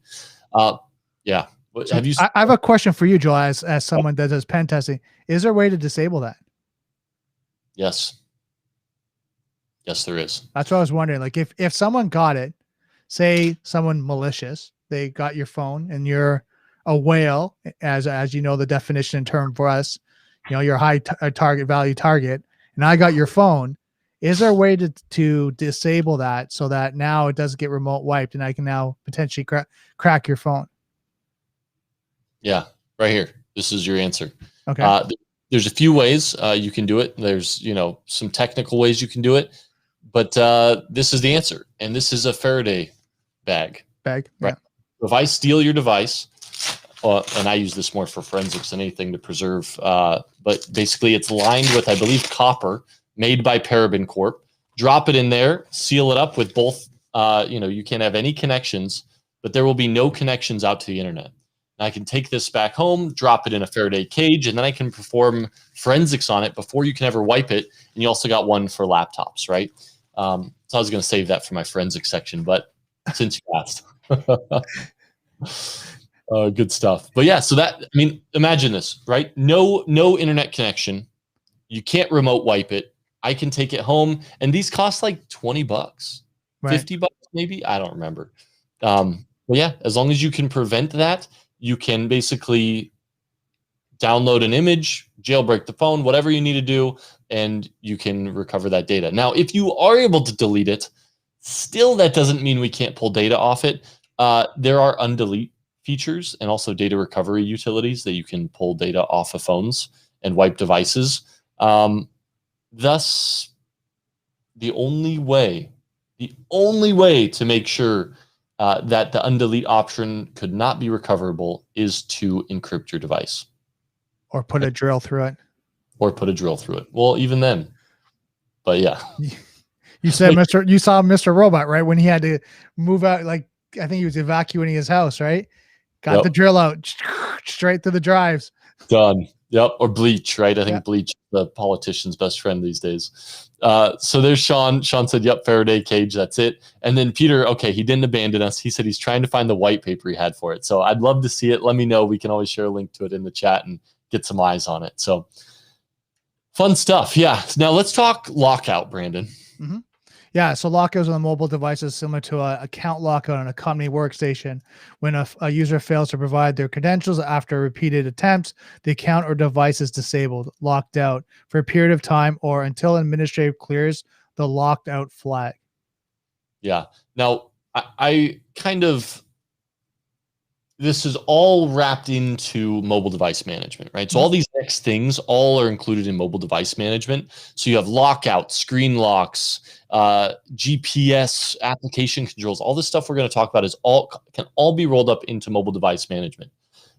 Yeah. So have you? I have a question for you, Joel, as someone that does pen testing. Is there a way to disable that? Yes. Yes, there is. That's what I was wondering. Like if someone got it, say someone malicious, they got your phone and you're a whale, as you know, the definition term for us, you're a target value target, and I got your phone. Is there a way to disable that so that now it doesn't get remote wiped and I can now potentially crack your phone? Yeah, right here. This is your answer. Okay. There's a few ways you can do it. There's some technical ways you can do it, but this is the answer, and this is a Faraday bag. Right. Yeah. If I steal your device, and I use this more for forensics than anything to preserve, but basically it's lined with, I believe, copper made by Paraben Corp. Drop it in there, seal it up with both. You can't have any connections, but there will be no connections out to the internet. And I can take this back home, drop it in a Faraday cage, and then I can perform forensics on it before you can ever wipe it. And you also got one for laptops, right? So I was going to save that for my forensics section, but since you asked. Good stuff. But yeah, so imagine this, right? No internet connection. You can't remote wipe it. I can take it home, and these cost like $20, right. $50 maybe. I don't remember. But yeah, as long as you can prevent that, you can basically download an image, jailbreak the phone, whatever you need to do, and you can recover that data. Now, if you are able to delete it, still that doesn't mean we can't pull data off it. There are undelete features and also data recovery utilities that you can pull data off of phones and wipe devices. Thus, the only way to make sure that the undelete option could not be recoverable is to encrypt your device. Or put a drill through it. Well, even then. But yeah. You said you saw Mr. Robot, right? When he had to move out, like I think he was evacuating his house, right? Got the drill out straight to the drives. Done. Yep. Or bleach, right? I think bleach is the politician's best friend these days. So there's Sean. Sean said, yep, Faraday cage. That's it. And then Peter, okay, he didn't abandon us. He said he's trying to find the white paper he had for it. So I'd love to see it. Let me know. We can always share a link to it in the chat and get some eyes on it. So fun stuff. Yeah. Now let's talk lockout, Brandon. Mm-hmm. Yeah, so lockouts on mobile devices similar to an account lockout on a company workstation. When a user fails to provide their credentials after repeated attempts, the account or device is disabled, locked out for a period of time or until administrative clears the locked out flag. Yeah. Now, I kind of, this is all wrapped into mobile device management, right? So all these next things all are included in mobile device management. So you have lockout, screen locks, GPS, application controls, all this stuff we're going to talk about can all be rolled up into mobile device management.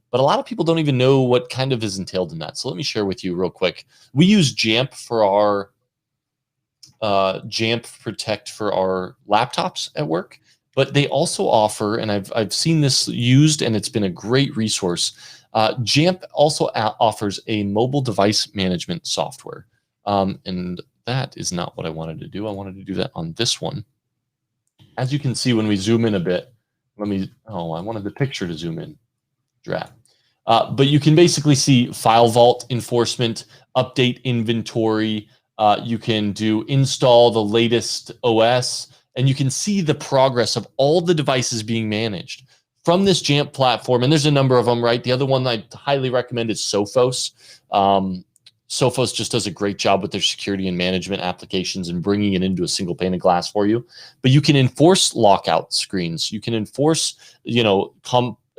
But a lot of people don't even know what kind of is entailed in that. So let me share with you real quick. We use Jamp for our Jamp Protect for our laptops at work. But they also offer, and I've seen this used, and it's been a great resource. Jamp also offers a mobile device management software, and that is not what I wanted to do. I wanted to do that on this one. As you can see, when we zoom in a bit, I wanted the picture to zoom in. Draft. But you can basically see file vault enforcement, update inventory. You can do install the latest OS. And you can see the progress of all the devices being managed from this Jamp platform. And there's a number of them, right? The other one I highly recommend is Sophos. Sophos just does a great job with their security and management applications and bringing it into a single pane of glass for you. But you can enforce lockout screens. You can enforce,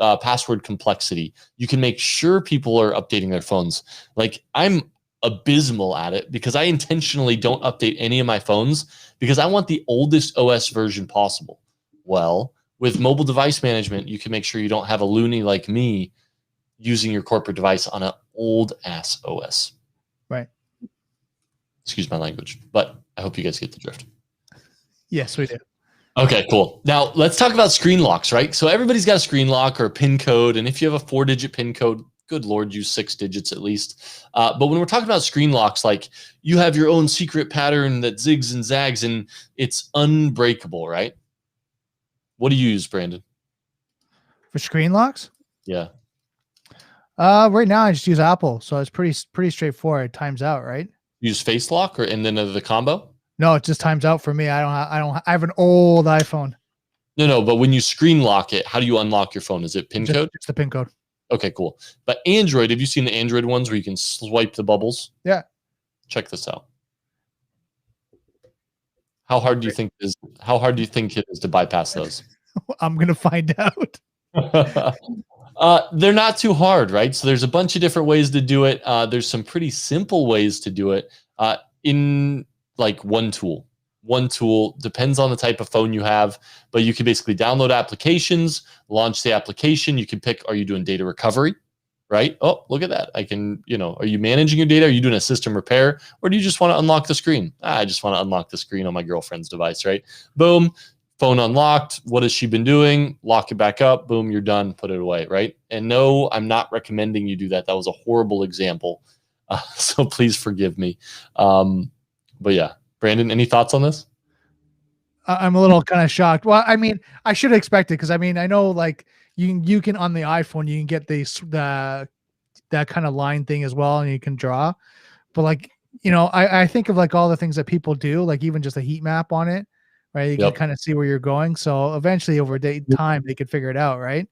password complexity. You can make sure people are updating their phones. Like I'm abysmal at it because I intentionally don't update any of my phones because I want the oldest OS version possible. Well, with mobile device management, you can make sure you don't have a loony like me using your corporate device on an old ass OS. Right. Excuse my language, but I hope you guys get the drift. Yes, we do. Okay, cool. Now let's talk about screen locks, right? So everybody's got a screen lock or a PIN code, and if you have a 4-digit PIN code, good Lord, use 6 digits at least. But when we're talking about screen locks, like you have your own secret pattern that zigs and zags, and it's unbreakable, right? What do you use, Brandon? For screen locks? Yeah. Right now I just use Apple, so it's pretty straightforward. Times out, right? Use face lock and then the combo? No, it just times out for me. I have an old iPhone. No, but when you screen lock it, how do you unlock your phone? Is it PIN code? Just the PIN code. Okay, cool. But Android, have you seen the Android ones where you can swipe the bubbles? Yeah. Check this out. How hard do you think it is to bypass those? I'm gonna find out. They're not too hard, right? So there's a bunch of different ways to do it. There's some pretty simple ways to do it in like one tool. One tool depends on the type of phone you have, but you can basically download applications, launch the application. You can pick, are you doing data recovery? Right? Oh, look at that. I can, are you managing your data? Are you doing a system repair? Or do you just want to unlock the screen? I just want to unlock the screen on my girlfriend's device, right? Boom, phone unlocked. What has she been doing? Lock it back up. Boom, you're done. Put it away, right? And no, I'm not recommending you do that. That was a horrible example. So please forgive me. But yeah, Brandon, any thoughts on this? I'm a little kind of shocked. Well, I mean, I should expect it because I mean, I know like you can on the iPhone you can get that kind of line thing as well, and you can draw. But like I think of like all the things that people do, like even just a heat map on it, right? You can kind of see where you're going. So eventually, over time, they could figure it out, right?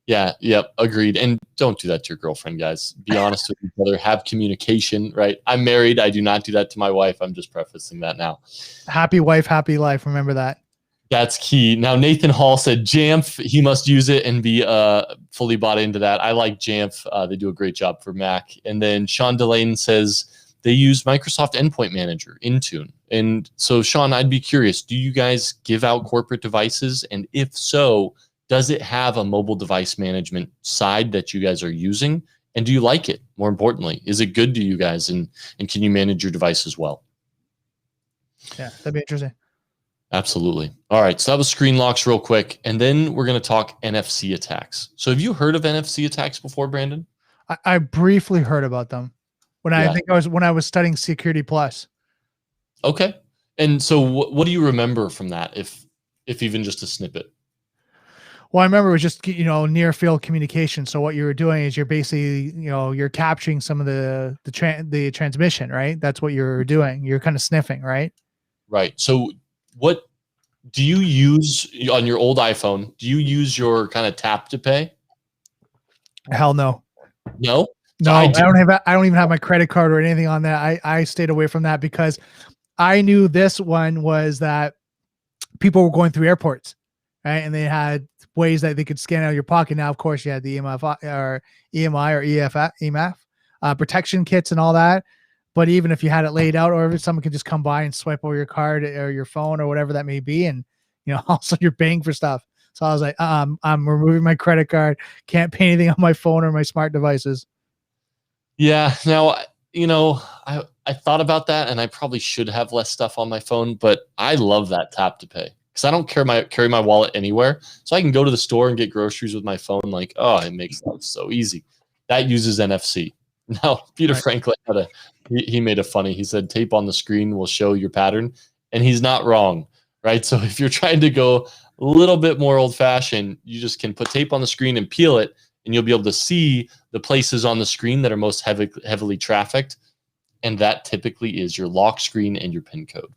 Yeah, yep, agreed. And don't do that to your girlfriend, guys. Be honest with each other. Have communication, right? I'm married. I do not do that to my wife. I'm just prefacing that now. Happy wife, happy life. Remember that. That's key. Now, Nathan Hall said Jamf, he must use it and be fully bought into that. I like Jamf. They do a great job for Mac. And then Sean Delane says they use Microsoft Endpoint Manager, Intune. And so, Sean, I'd be curious, do you guys give out corporate devices? And if so, does it have a mobile device management side that you guys are using? And do you like it? More importantly, is it good to you guys? And can you manage your device as well? Yeah, that'd be interesting. Absolutely. All right. So that was screen locks real quick. And then we're going to talk NFC attacks. So have you heard of NFC attacks before, Brandon? I briefly heard about them when I was studying Security Plus. Okay. And so what do you remember from that, if even just a snippet? Well, I remember it was just, near field communication. So what you were doing is you're basically, you're capturing some of the transmission, right? That's what you're doing. You're kind of sniffing, right? Right. So what do you use on your old iPhone? Do you use your kind of tap to pay? Hell no. No? No, I don't even have my credit card or anything on that. I stayed away from that because I knew this one was that people were going through airports, right? And they had ways that they could scan out of your pocket. Now, of course, you had the EMF protection kits and all that. But even if you had it laid out, or if someone could just come by and swipe over your card or your phone or whatever that may be, and also you're paying for stuff. So I was like, I'm removing my credit card. Can't pay anything on my phone or my smart devices. Yeah. Now, I thought about that, and I probably should have less stuff on my phone, but I love that tap to pay because I don't carry my wallet anywhere, so I can go to the store and get groceries with my phone. Like, oh, it makes life so easy. That uses NFC. Now, Peter Franklin he made it funny. He said tape on the screen will show your pattern, and he's not wrong, right? So if you're trying to go a little bit more old-fashioned, you just can put tape on the screen and peel it, and you'll be able to see the places on the screen that are most heavily trafficked, and that typically is your lock screen and your PIN code.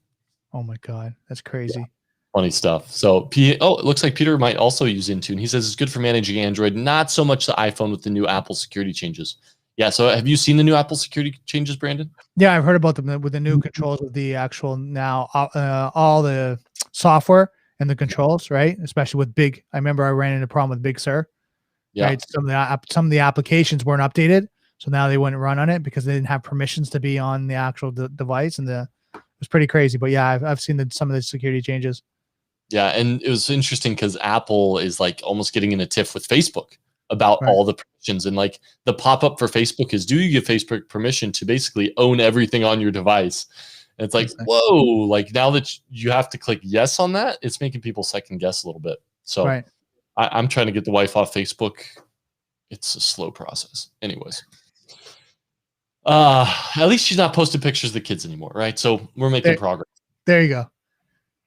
Oh my God, that's crazy. Yeah. Funny stuff. So, it looks like Peter might also use Intune. He says it's good for managing Android, not so much the iPhone with the new Apple security changes. Yeah. So have you seen the new Apple security changes, Brandon? Yeah, I've heard about them with the new controls with the actual now all the software and the controls, right? Especially with Big. I remember I ran into a problem with Big Sur. Yeah. Right? Some of the applications weren't updated, so now they wouldn't run on it because they didn't have permissions to be on the actual device, and it was pretty crazy. But yeah, I've seen some of the security changes. Yeah, and it was interesting because Apple is like almost getting in a tiff with Facebook about all the permissions, and like the pop-up for Facebook is, do you give Facebook permission to basically own everything on your device? And it's like, whoa, like now that you have to click yes on that, it's making people second guess a little bit. So Right. I'm trying to get the wife off Facebook. It's a slow process. Anyways. At least she's not posting pictures of the kids anymore, right? So we're making progress. There you go.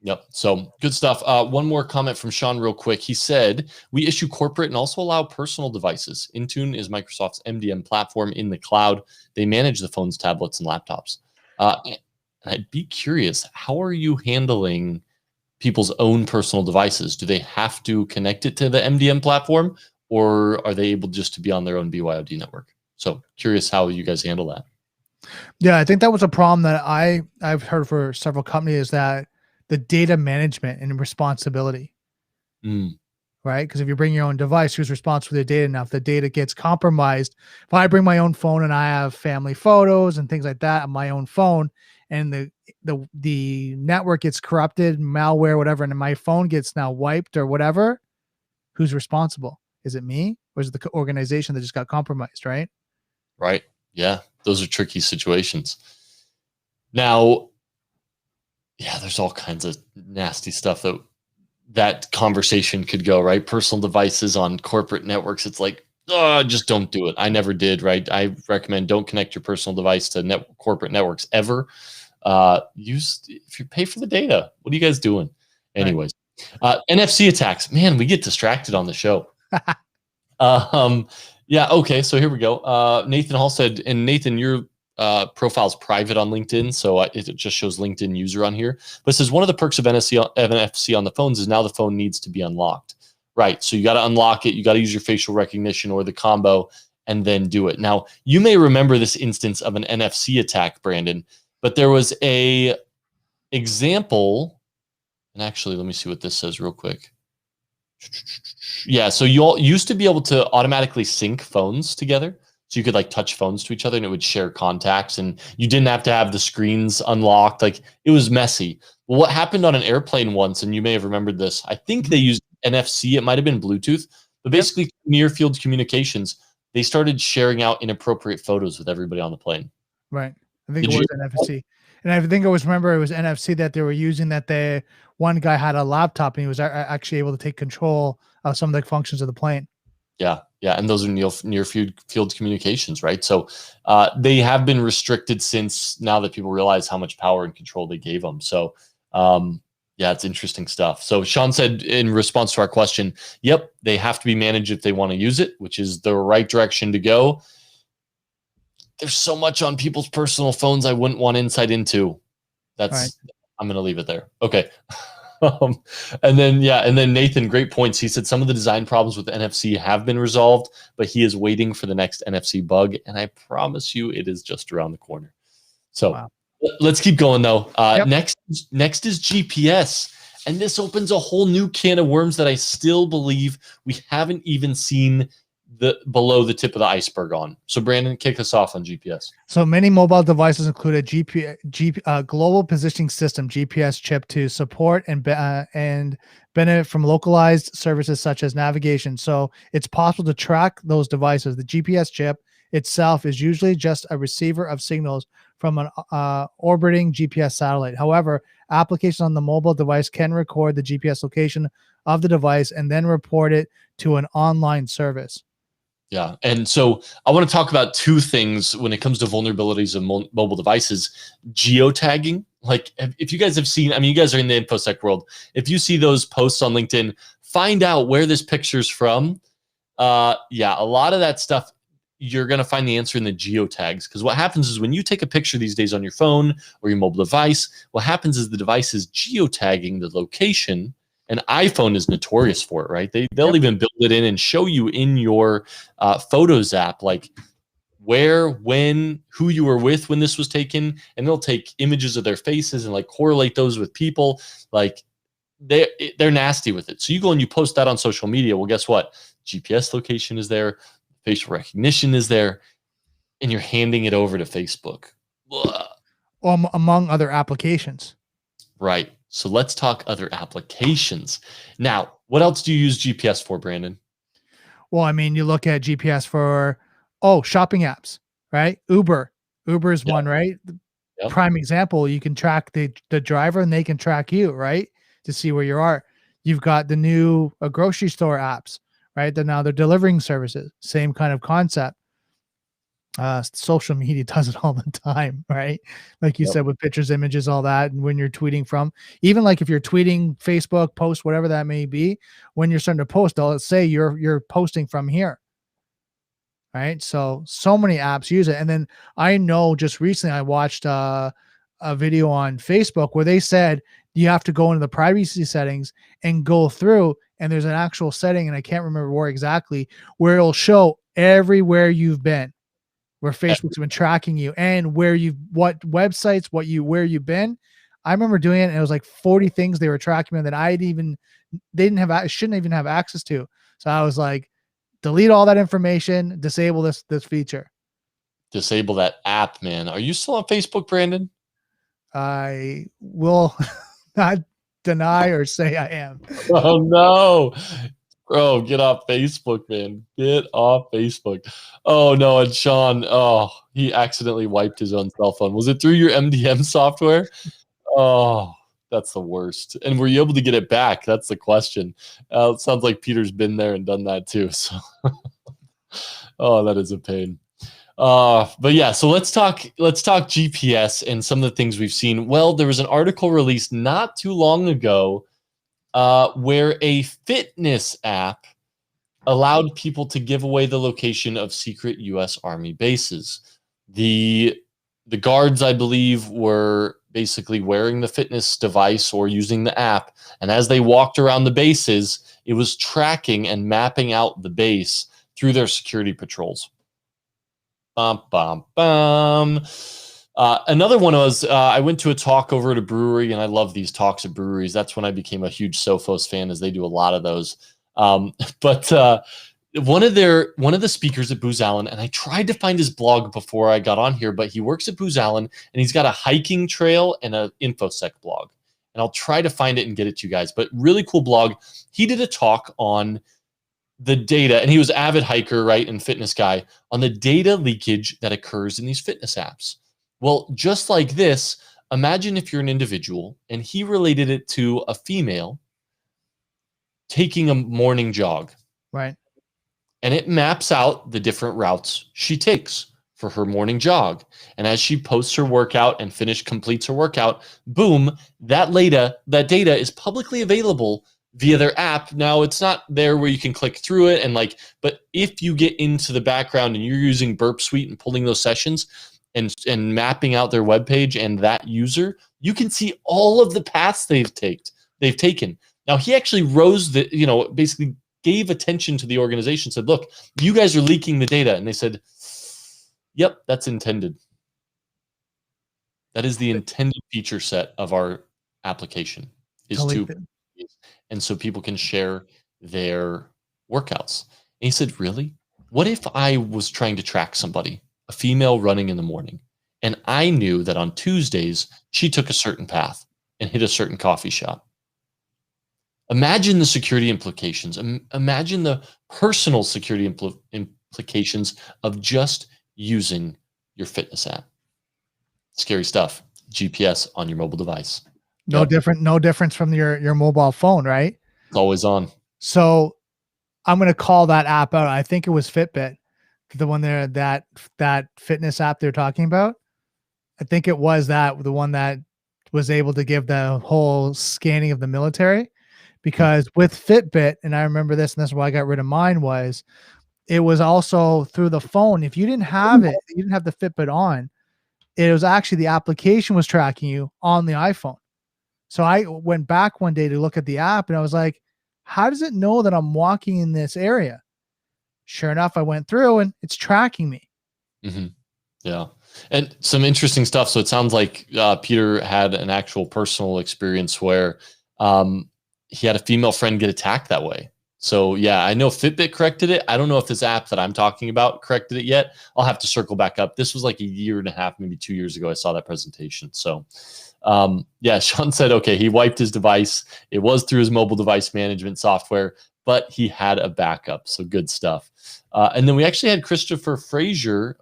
Yep. So good stuff. One more comment from Sean real quick. He said, we issue corporate and also allow personal devices. Intune is Microsoft's MDM platform in the cloud. They manage the phones, tablets, and laptops. And I'd be curious, how are you handling people's own personal devices? Do they have to connect it to the MDM platform, or are they able just to be on their own BYOD network? So curious how you guys handle that. Yeah, I think that was a problem that I've heard for several companies, that the data management and responsibility. Right? Because if you bring your own device, who's responsible for the data? Now, if the data gets compromised, if I bring my own phone and I have family photos and things like that on my own phone, and the network gets corrupted, malware, whatever, and my phone gets now wiped or whatever, who's responsible? Is it me, or is it the organization that just got compromised? Right? Right. Yeah. Those are tricky situations. Now, yeah, there's all kinds of nasty stuff that conversation could go, right? Personal devices on corporate networks. It's like, oh, just don't do it. I never did, right? I recommend don't connect your personal device to corporate networks ever. If you pay for the data, what are you guys doing? Anyways, NFC attacks. Man, we get distracted on the show. Yeah. Okay. So here we go. Nathan Hall said, and Nathan, your profile's private on LinkedIn, so it just shows LinkedIn user on here. But it says one of the perks of NFC on the phones is now the phone needs to be unlocked. Right. So you got to unlock it. You got to use your facial recognition or the combo and then do it. Now, you may remember this instance of an NFC attack, Brandon, but there was a example. And actually, let me see what this says real quick. Yeah, so you all used to be able to automatically sync phones together. So you could like touch phones to each other and it would share contacts, and you didn't have to have the screens unlocked. Like, it was messy. Well, what happened on an airplane once, and you may have remembered this, I think they used NFC. It might have been Bluetooth, but basically near field communications, they started sharing out inappropriate photos with everybody on the plane. Right. I think it was NFC. And I think it was NFC that they were using, that one guy had a laptop and he was actually able to take control of some of the functions of the plane. Yeah. Yeah. And those are near field communications, right? So they have been restricted since, now that people realize how much power and control they gave them. So yeah, it's interesting stuff. So Sean said in response to our question, yep, they have to be managed if they want to use it, which is the right direction to go. There's so much on people's personal phones I wouldn't want insight into. I'm going to leave it there. Okay. And then Nathan, great points. He said some of the design problems with NFC have been resolved, but he is waiting for the next NFC bug, and I promise you it is just around the corner. So let's keep going though. Next is GPS, and this opens a whole new can of worms that I still believe we haven't even seen below the tip of the iceberg on. So Brandon, kick us off on GPS. So many mobile devices include a global positioning system, GPS chip, to support and benefit from localized services such as navigation. So it's possible to track those devices. The GPS chip itself is usually just a receiver of signals from an orbiting GPS satellite. However, applications on the mobile device can record the GPS location of the device and then report it to an online service. Yeah. And so I want to talk about two things when it comes to vulnerabilities of mobile devices. Geotagging. Like, if you guys have seen, I mean, you guys are in the InfoSec world. If you see those posts on LinkedIn, find out where this picture's from. Yeah, a lot of that stuff, you're going to find the answer in the geotags. Because what happens is when you take a picture these days on your phone or your mobile device, what happens is the device is geotagging the location. And iPhone is notorious for it, right? They'll even build it in and show you in your Photos app, like where, when, who you were with when this was taken, and they'll take images of their faces and like correlate those with people. Like, they're nasty with it. So you go and you post that on social media. Well, guess what? GPS location is there, facial recognition is there, and you're handing it over to Facebook. Among other applications. Right. So let's talk other applications. Now, what else do you use GPS for, Brandon? Well, I mean, you look at GPS for, shopping apps, right? Uber is one, right? Yep. prime example, you can track the driver and they can track you, right? To see where you are. You've got the new grocery store apps, right? Now they're delivering services, same kind of concept. Social media does it all the time, right? Like you Yep. said, with pictures, images, all that. And when you're tweeting from, even like if you're tweeting, Facebook post, whatever that may be, when you're starting to post, they'll say you're posting from here. Right. So many apps use it. And then I know just recently I watched a video on Facebook where they said you have to go into the privacy settings and go through, and there's an actual setting, and I can't remember where exactly, where it'll show everywhere you've been, where Facebook's been tracking you and what websites, where you've been. I remember doing it, and it was like 40 things they were tracking me that I shouldn't even have access to. So I was like, delete all that information, disable this feature. Disable that app, man. Are you still on Facebook, Brandon? I will not deny or say I am. Oh no. Bro, get off Facebook, man. Get off Facebook. Oh no, and Sean, he accidentally wiped his own cell phone. Was it through your MDM software? Oh, that's the worst. And were you able to get it back? That's the question. It sounds like Peter's been there and done that too. So, oh, that is a pain. But yeah, so let's talk GPS and some of the things we've seen. Well, there was an article released not too long ago where a fitness app allowed people to give away the location of secret U.S. Army bases. The guards, I believe, were basically wearing the fitness device or using the app, and as they walked around the bases, it was tracking and mapping out the base through their security patrols. Bum, bum, bum. Another one was I went to a talk over at a brewery, and I love these talks at breweries. That's when I became a huge Sophos fan, as they do a lot of those. But one of the speakers at Booz Allen, and I tried to find his blog before I got on here, but he works at Booz Allen, and he's got a hiking trail and an InfoSec blog. And I'll try to find it and get it to you guys. But really cool blog. He did a talk on the data, and he was an avid hiker, right, and fitness guy, on the data leakage that occurs in these fitness apps. Well, just like this, imagine if you're an individual, and he related it to a female taking a morning jog. Right. And it maps out the different routes she takes for her morning jog. And as she posts her workout and completes her workout, boom, that data is publicly available via their app. Now, it's not there where you can click through it but if you get into the background and you're using Burp Suite and pulling those sessions and mapping out their webpage and that user, you can see all of the paths they've taken. Now, he actually basically gave attention to the organization, said, look, you guys are leaking the data. And they said, yep, that's intended. That is the intended feature set of our application, and so people can share their workouts. And he said, really? What if I was trying to track somebody, a female running in the morning, and I knew that on Tuesdays she took a certain path and hit a certain coffee shop? Imagine the security implications. Imagine the personal security implications of just using your fitness app. Scary stuff. GPS on your mobile device. No difference from your mobile phone, right? It's always on. So I'm going to call that app out. I think it was Fitbit, the one there, that fitness app they're talking about. I think it was the one that was able to give the whole scanning of the military, because with Fitbit, and I remember this, and that's why I got rid of mine, it was also through the phone. If you didn't have it, you didn't have the Fitbit on, it was actually the application was tracking you on the iPhone. So I went back one day to look at the app, and I was like, how does it know that I'm walking in this area? Sure enough, I went through and it's tracking me. Mm-hmm. Yeah. And some interesting stuff. So it sounds like Peter had an actual personal experience where he had a female friend get attacked that way. So yeah, I know Fitbit corrected it. I don't know if this app that I'm talking about corrected it yet. I'll have to circle back up. This was like a year and a half, maybe 2 years ago, I saw that presentation. So yeah, Sean said, okay, he wiped his device. It was through his mobile device management software, but he had a backup. So good stuff. And then we actually had Christopher Frazier.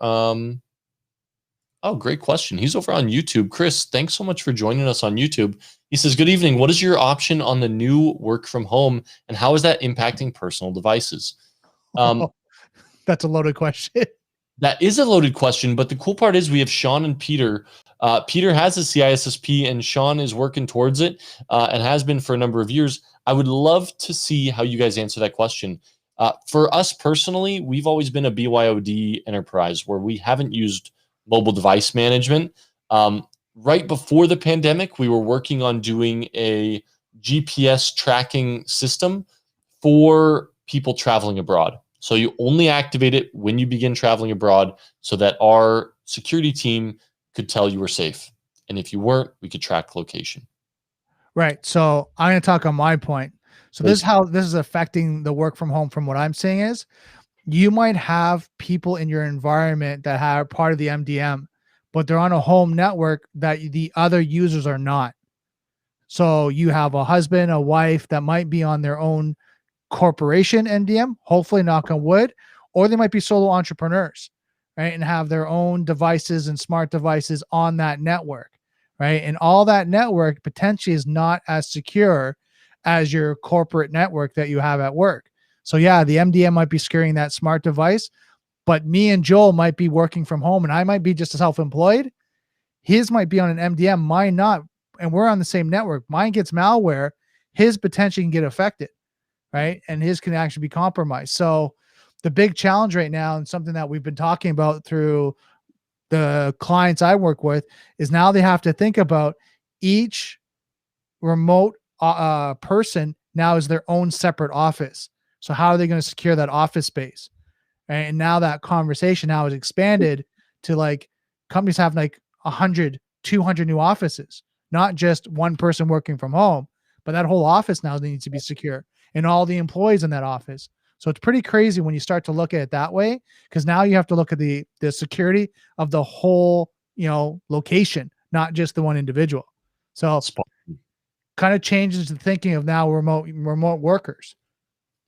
Oh, great question. He's over on YouTube. Chris, thanks so much for joining us on YouTube. He says, good evening. What is your option on the new work from home, and how is that impacting personal devices? That's a loaded question. That is a loaded question, but the cool part is we have Sean and Peter. Peter has a CISSP, and Sean is working towards it and has been for a number of years. I would love to see how you guys answer that question. For us personally, we've always been a BYOD enterprise where we haven't used mobile device management. Right before the pandemic, we were working on doing a GPS tracking system for people traveling abroad. So you only activate it when you begin traveling abroad so that our security team could tell you were safe. And if you weren't, we could track location. Right. So I'm going to talk on my point. So this is how this is affecting the work from home from what I'm seeing is you might have people in your environment that are part of the MDM, but they're on a home network that the other users are not. So you have a husband, a wife that might be on their own corporation MDM, hopefully knock on wood, or they might be solo entrepreneurs, right? And have their own devices and smart devices on that network, right? And all that network potentially is not as secure as your corporate network that you have at work. So yeah, the MDM might be securing that smart device, but me and Joel might be working from home and I might be just self-employed. His might be on an MDM, mine not. And we're on the same network. Mine gets malware, his potentially can get affected, right? And his can actually be compromised. So the big challenge right now, and something that we've been talking about through the clients I work with, is now they have to think about each remote person now is their own separate office. So how are they going to secure that office space? Right? And now that conversation now is expanded to like companies have like 100, 200 new offices, not just one person working from home, but that whole office now needs to be secure and all the employees in that office. So it's pretty crazy when you start to look at it that way, because now you have to look at the security of the whole, location, not just the one individual. So kind of changes the thinking of now remote workers.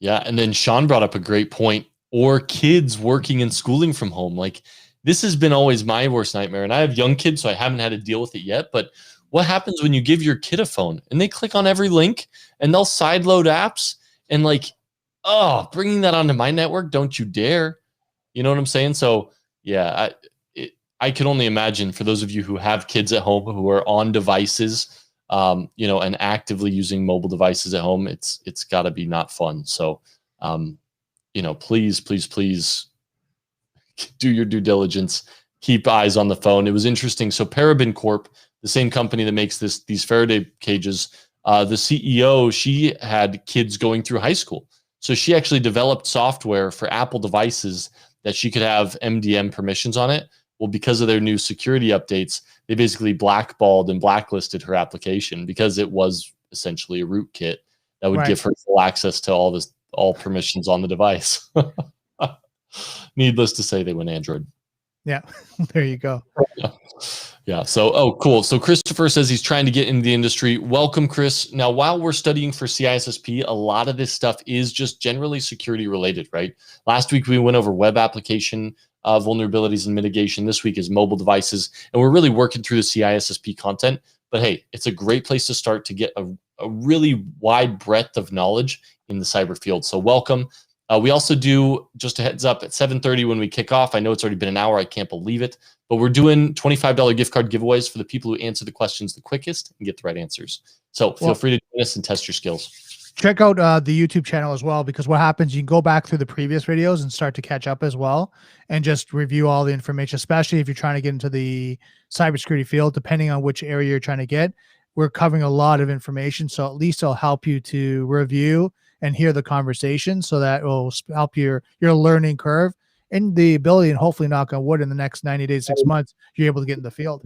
Yeah. And then Sean brought up a great point, or kids working and schooling from home. Like this has been always my worst nightmare. And I have young kids, so I haven't had to deal with it yet. But what happens when you give your kid a phone and they click on every link and they'll sideload apps and like, oh, bringing that onto my network, don't you dare. You know what I'm saying? So yeah, I can only imagine for those of you who have kids at home who are on devices, and actively using mobile devices at home, it's got to be not fun. So, please do your due diligence. Keep eyes on the phone. It was interesting. So Paraben Corp, the same company that makes these Faraday cages, the CEO, she had kids going through high school. So she actually developed software for Apple devices that she could have MDM permissions on it. Well, because of their new security updates, they basically blackballed and blacklisted her application because it was essentially a rootkit that would give her full access to all permissions on the device. Needless to say, they went Android. Yeah, there you go. Yeah. So, cool. So Christopher says he's trying to get into the industry. Welcome, Chris. Now, while we're studying for CISSP, a lot of this stuff is just generally security related, right? Last week, we went over web application vulnerabilities and mitigation. This week is mobile devices, and we're really working through the CISSP content. But hey, it's a great place to start to get a really wide breadth of knowledge in the cyber field. So welcome. We also do, just a heads up, at 7:30 when we kick off. I know it's already been an hour. I can't believe it. But we're doing $25 gift card giveaways for the people who answer the questions the quickest and get the right answers. So feel free to join us and test your skills. Check out the YouTube channel as well, because what happens, you can go back through the previous videos and start to catch up as well and just review all the information, especially if you're trying to get into the cybersecurity field, depending on which area you're trying to get. We're covering a lot of information, so at least it'll help you to review and hear the conversation, so that will help your learning curve and the ability, and hopefully, knock on wood, in the next 90 days, 6 months, you're able to get in the field.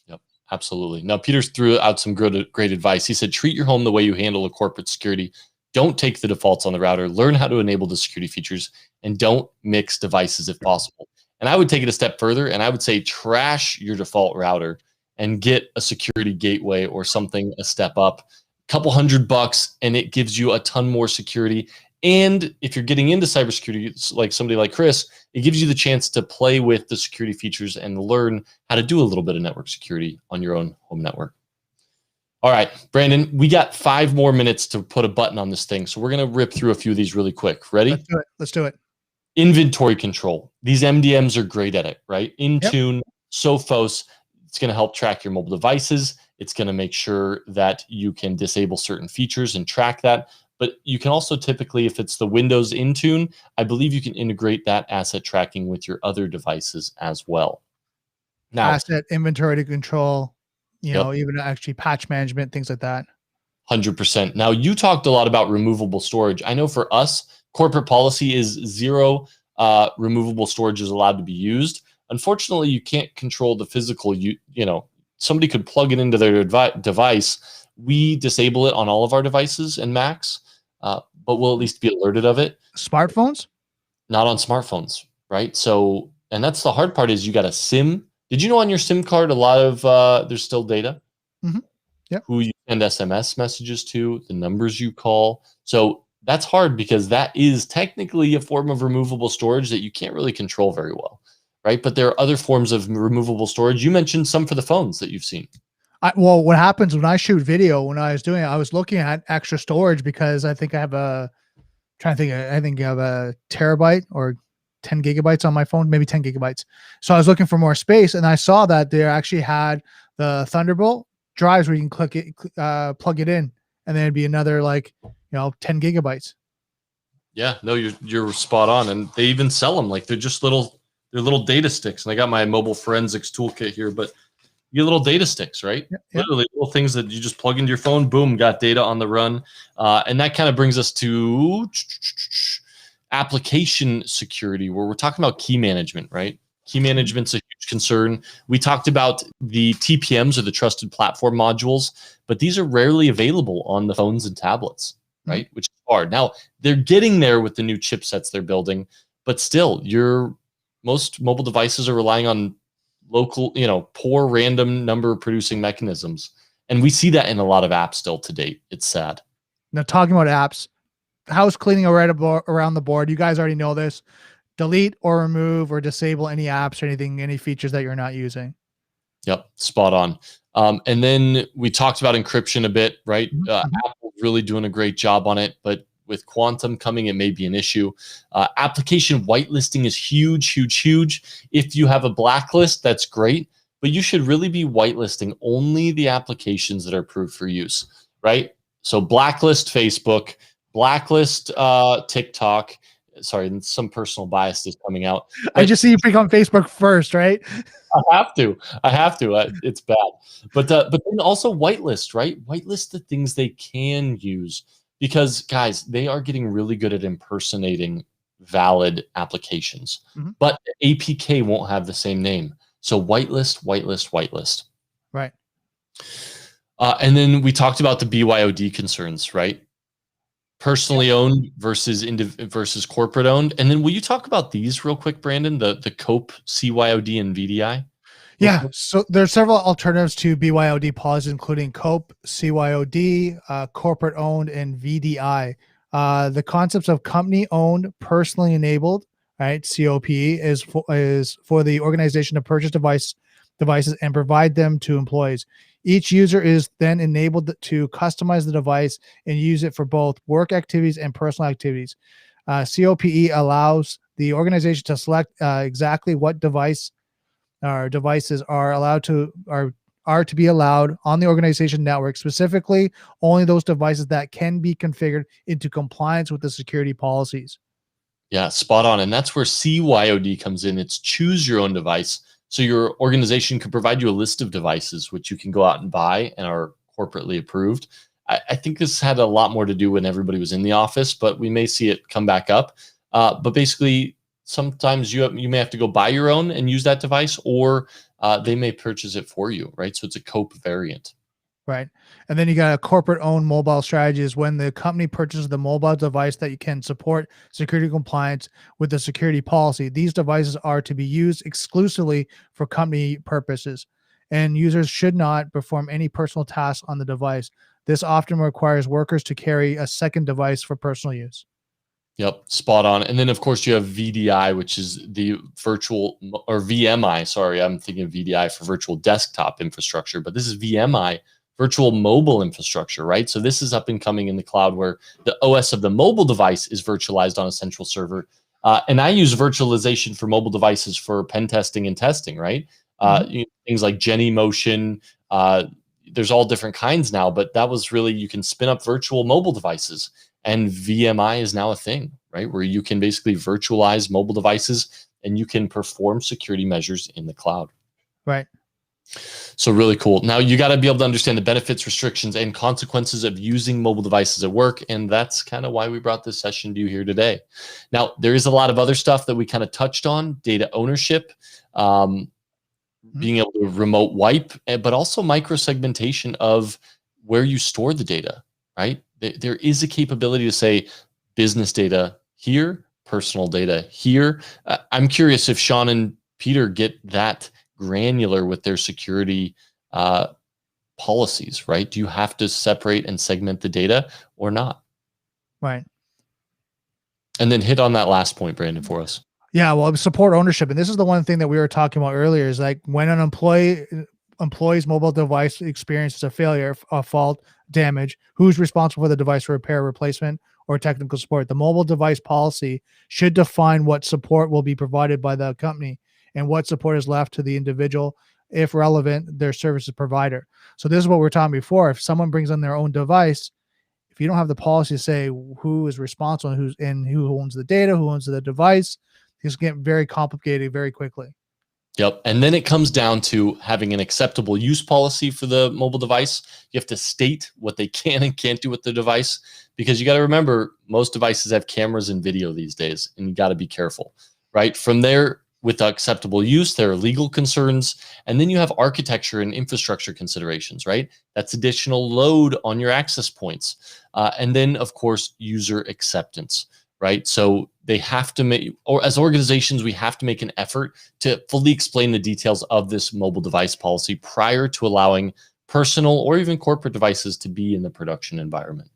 Yep, absolutely. Now, Peter threw out some great advice. He said, treat your home the way you handle a corporate security. Don't take the defaults on the router. Learn how to enable the security features, and don't mix devices if possible. And I would take it a step further, and I would say trash your default router and get a security gateway or something a step up. Couple $100, and it gives you a ton more security And if you're getting into cybersecurity, like somebody like Chris, it gives you the chance to play with the security features and learn how to do a little bit of network security on your own home network. All right, Brandon, we got 5 more minutes to put a button on this thing. So we're going to rip through a few of these really quick. Ready? Let's do it. Let's do it. Inventory control. These MDMs are great at it, right? Yep. Intune, Sophos, it's going to help track your mobile devices. It's going to make sure that you can disable certain features and track that. But you can also typically, if it's the Windows Intune, I believe you can integrate that asset tracking with your other devices as well. Now, Asset inventory to control, yep, even actually patch management, things like that. 100%. Now, you talked a lot about removable storage. I know for us, corporate policy is 0 removable storage is allowed to be used. Unfortunately, you can't control the physical. Somebody could plug it into their device. We disable it on all of our devices and Macs, but we'll at least be alerted of it. Smartphones? Not on smartphones, right? So, and that's the hard part is you got a SIM. Did you know on your SIM card, a lot of there's still data? Mm-hmm. Yep. Who you send SMS messages to, the numbers you call. So that's hard because that is technically a form of removable storage that you can't really control very well, right? But there are other forms of removable storage. You mentioned some for the phones that you've seen. Well, what happens when I shoot video, when I was doing it, I was looking at extra storage because I think I have I think I have a terabyte or 10 gigabytes on my phone, maybe 10 gigabytes. So I was looking for more space and I saw that they actually had the Thunderbolt drives where you can plug it in, and then it'd be another 10 gigabytes. Yeah, no, you're spot on, and they even sell them like they're little data sticks. And I got my mobile forensics toolkit here, but you get little data sticks, right? Yep. Literally little things that you just plug into your phone. Boom, got data on the run, and that kind of brings us to application security, where we're talking about key management, right? Key management's a huge concern. We talked about the TPMs or the trusted platform modules, but these are rarely available on the phones and tablets, right? Which is hard. Now, they're getting there with the new chipsets they're building, but still, most mobile devices are relying on local, poor random number producing mechanisms. And we see that in a lot of apps still to date. It's sad. Now, talking about apps, house cleaning around the board. You guys already know this. Delete or remove or disable any apps or any features that you're not using. Yep, spot on. And then we talked about encryption a bit, right? Apple's really doing a great job on it, but with quantum coming, it may be an issue. Application whitelisting is huge, huge, huge. If you have a blacklist, that's great, but you should really be whitelisting only the applications that are approved for use, right? So blacklist Facebook, blacklist TikTok. Sorry, some personal bias is coming out. I just see you pick on Facebook first, right? I have to. It's bad. But then also whitelist, right? Whitelist the things they can use, because guys, they are getting really good at impersonating valid applications. But APK won't have the same name. So whitelist, whitelist, whitelist. Right. And then we talked about the BYOD concerns, right? Personally owned versus corporate owned. And then will you talk about these real quick, Brandon? The COPE, CYOD, and VDI? Yeah. So there's several alternatives to BYOD policies, including COPE, CYOD, corporate owned, and VDI. The concepts of company owned, personally enabled, right? COPE is for the organization to purchase devices and provide them to employees. Each user is then enabled to customize the device and use it for both work activities and personal activities. COPE allows the organization to select exactly what devices are to be allowed on the organization network, specifically only those devices that can be configured into compliance with the security policies. Yeah, spot on. And that's where CYOD comes in. It's choose your own device. So your organization could provide you a list of devices which you can go out and buy and are corporately approved. I think this had a lot more to do when everybody was in the office, but we may see it come back up. But basically, sometimes you may have to go buy your own and use that device, or they may purchase it for you, right? So it's a COPE variant. Right. And then you got a corporate owned mobile strategy is when the company purchases the mobile device that you can support security compliance with the security policy. These devices are to be used exclusively for company purposes, and users should not perform any personal tasks on the device. This often requires workers to carry a second device for personal use. Yep, spot on. And then of course you have VDI, which is the virtual, or VMI. Sorry, I'm thinking of VDI for virtual desktop infrastructure, but this is VMI, virtual mobile infrastructure, right? So this is up and coming in the cloud where the OS of the mobile device is virtualized on a central server. And I use virtualization for mobile devices for pen testing and testing, right? Things like Genymotion. There's all different kinds now, but that was really, you can spin up virtual mobile devices. And VMI is now a thing, right? Where you can basically virtualize mobile devices and you can perform security measures in the cloud. Right. So really cool. Now you got to be able to understand the benefits, restrictions, and consequences of using mobile devices at work. And that's kind of why we brought this session to you here today. Now, there is a lot of other stuff that we kind of touched on: data ownership, being able to remote wipe, but also microsegmentation of where you store the data, right? There is a capability to say business data here, personal data here. I'm curious if Sean and Peter get that granular with their security policies, right? Do you have to separate and segment the data or not? Right. And then hit on that last point, Brandon, for us. Yeah, well, support ownership, and this is the one thing that we were talking about earlier. Is like when an employee's mobile device experiences a failure, a fault, damage, who's responsible for the device repair, replacement, or technical support? The mobile device policy should define what support will be provided by the company and what support is left to the individual, if relevant, their services provider. So this is what we we're talking before. If someone brings in their own device, if you don't have the policy to say who is responsible and who owns the data, who owns the device, it's getting very complicated very quickly. Yep. And then it comes down to having an acceptable use policy for the mobile device. You have to state what they can and can't do with the device, because you got to remember most devices have cameras and video these days, and you got to be careful, right? From there, with acceptable use, there are legal concerns. And then you have architecture and infrastructure considerations, right? That's additional load on your access points. And then, of course, user acceptance, right? So they have to make, or as organizations, we have to make an effort to fully explain the details of this mobile device policy prior to allowing personal or even corporate devices to be in the production environment.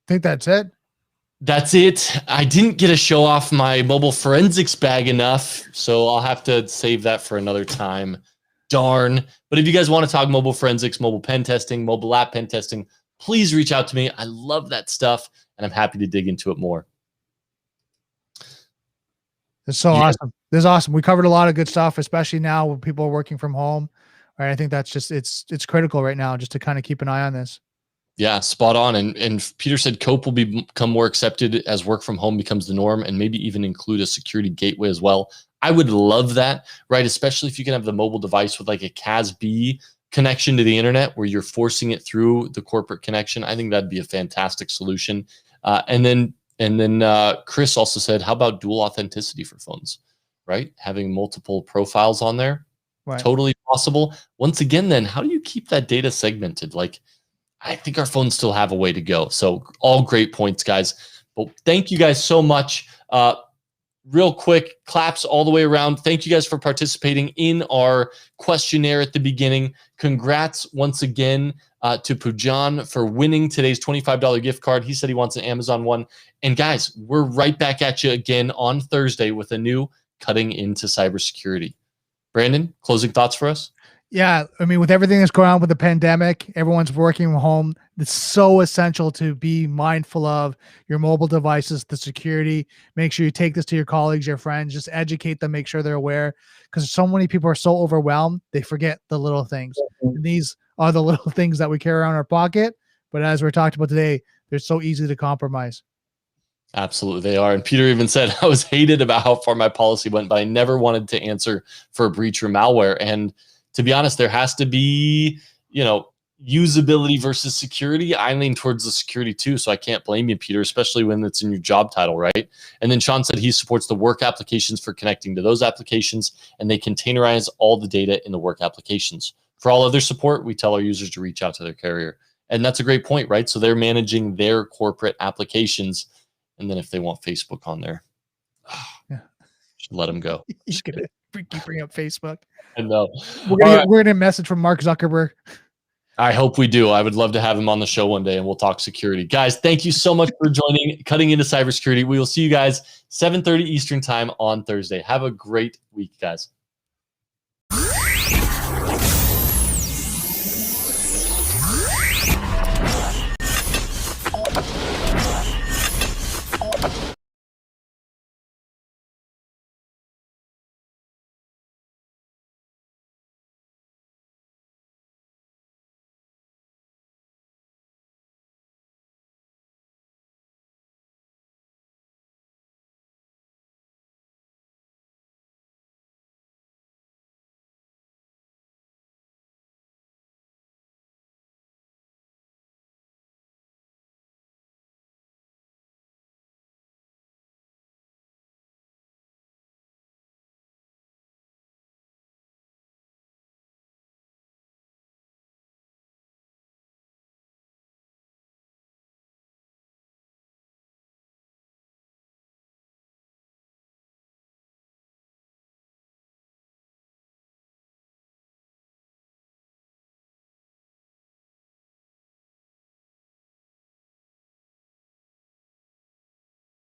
I think that's it. That's it. I didn't get to show off my mobile forensics bag enough, so I'll have to save that for another time. Darn. But if you guys want to talk mobile forensics, mobile pen testing, mobile app pen testing, please reach out to me. I love that stuff, and I'm happy to dig into it more. It's so awesome. This is awesome. We covered a lot of good stuff, especially now when people are working from home. Right. I think that's just, it's critical right now just to kind of keep an eye on this. Yeah, spot on. And Peter said COPE will become more accepted as work from home becomes the norm, and maybe even include a security gateway as well. I would love that, right? Especially if you can have the mobile device with like a CAS-B connection to the internet where you're forcing it through the corporate connection. I think that'd be a fantastic solution. And then Chris also said, how about dual authenticity for phones, right? Having multiple profiles on there, right. Totally possible. Once again, then how do you keep that data segmented? Like, I think our phones still have a way to go. So all great points, guys. But thank you guys so much. Real quick, claps all the way around. Thank you guys for participating in our questionnaire at the beginning. Congrats once again to Pujan for winning today's $25 gift card. He said he wants an Amazon one. And guys, we're right back at you again on Thursday with a new Cutting into Cybersecurity. Brandon, closing thoughts for us? Yeah, I mean, with everything that's going on with the pandemic, everyone's working from home. It's so essential to be mindful of your mobile devices, the security. Make sure you take this to your colleagues, your friends, just educate them, make sure they're aware, because so many people are so overwhelmed, they forget the little things. And these are the little things that we carry around in our pocket. But as we're talking about today, they're so easy to compromise. Absolutely, they are. And Peter even said, I was hated about how far my policy went, but I never wanted to answer for a breach or malware. And to be honest, there has to be, usability versus security. I lean towards the security too, so I can't blame you, Peter, especially when it's in your job title, right? And then Sean said he supports the work applications for connecting to those applications, and they containerize all the data in the work applications. For all other support, we tell our users to reach out to their carrier. And that's a great point, right? So they're managing their corporate applications, and then if they want Facebook on there, should let them go. He's gonna bring up Facebook. I know. We're gonna get a message from Mark Zuckerberg. I hope we do. I would love to have him on the show one day and we'll talk security. Guys, thank you so much for joining Cutting Into Cybersecurity. We will see you guys 7:30 Eastern time on Thursday. Have a great week, guys.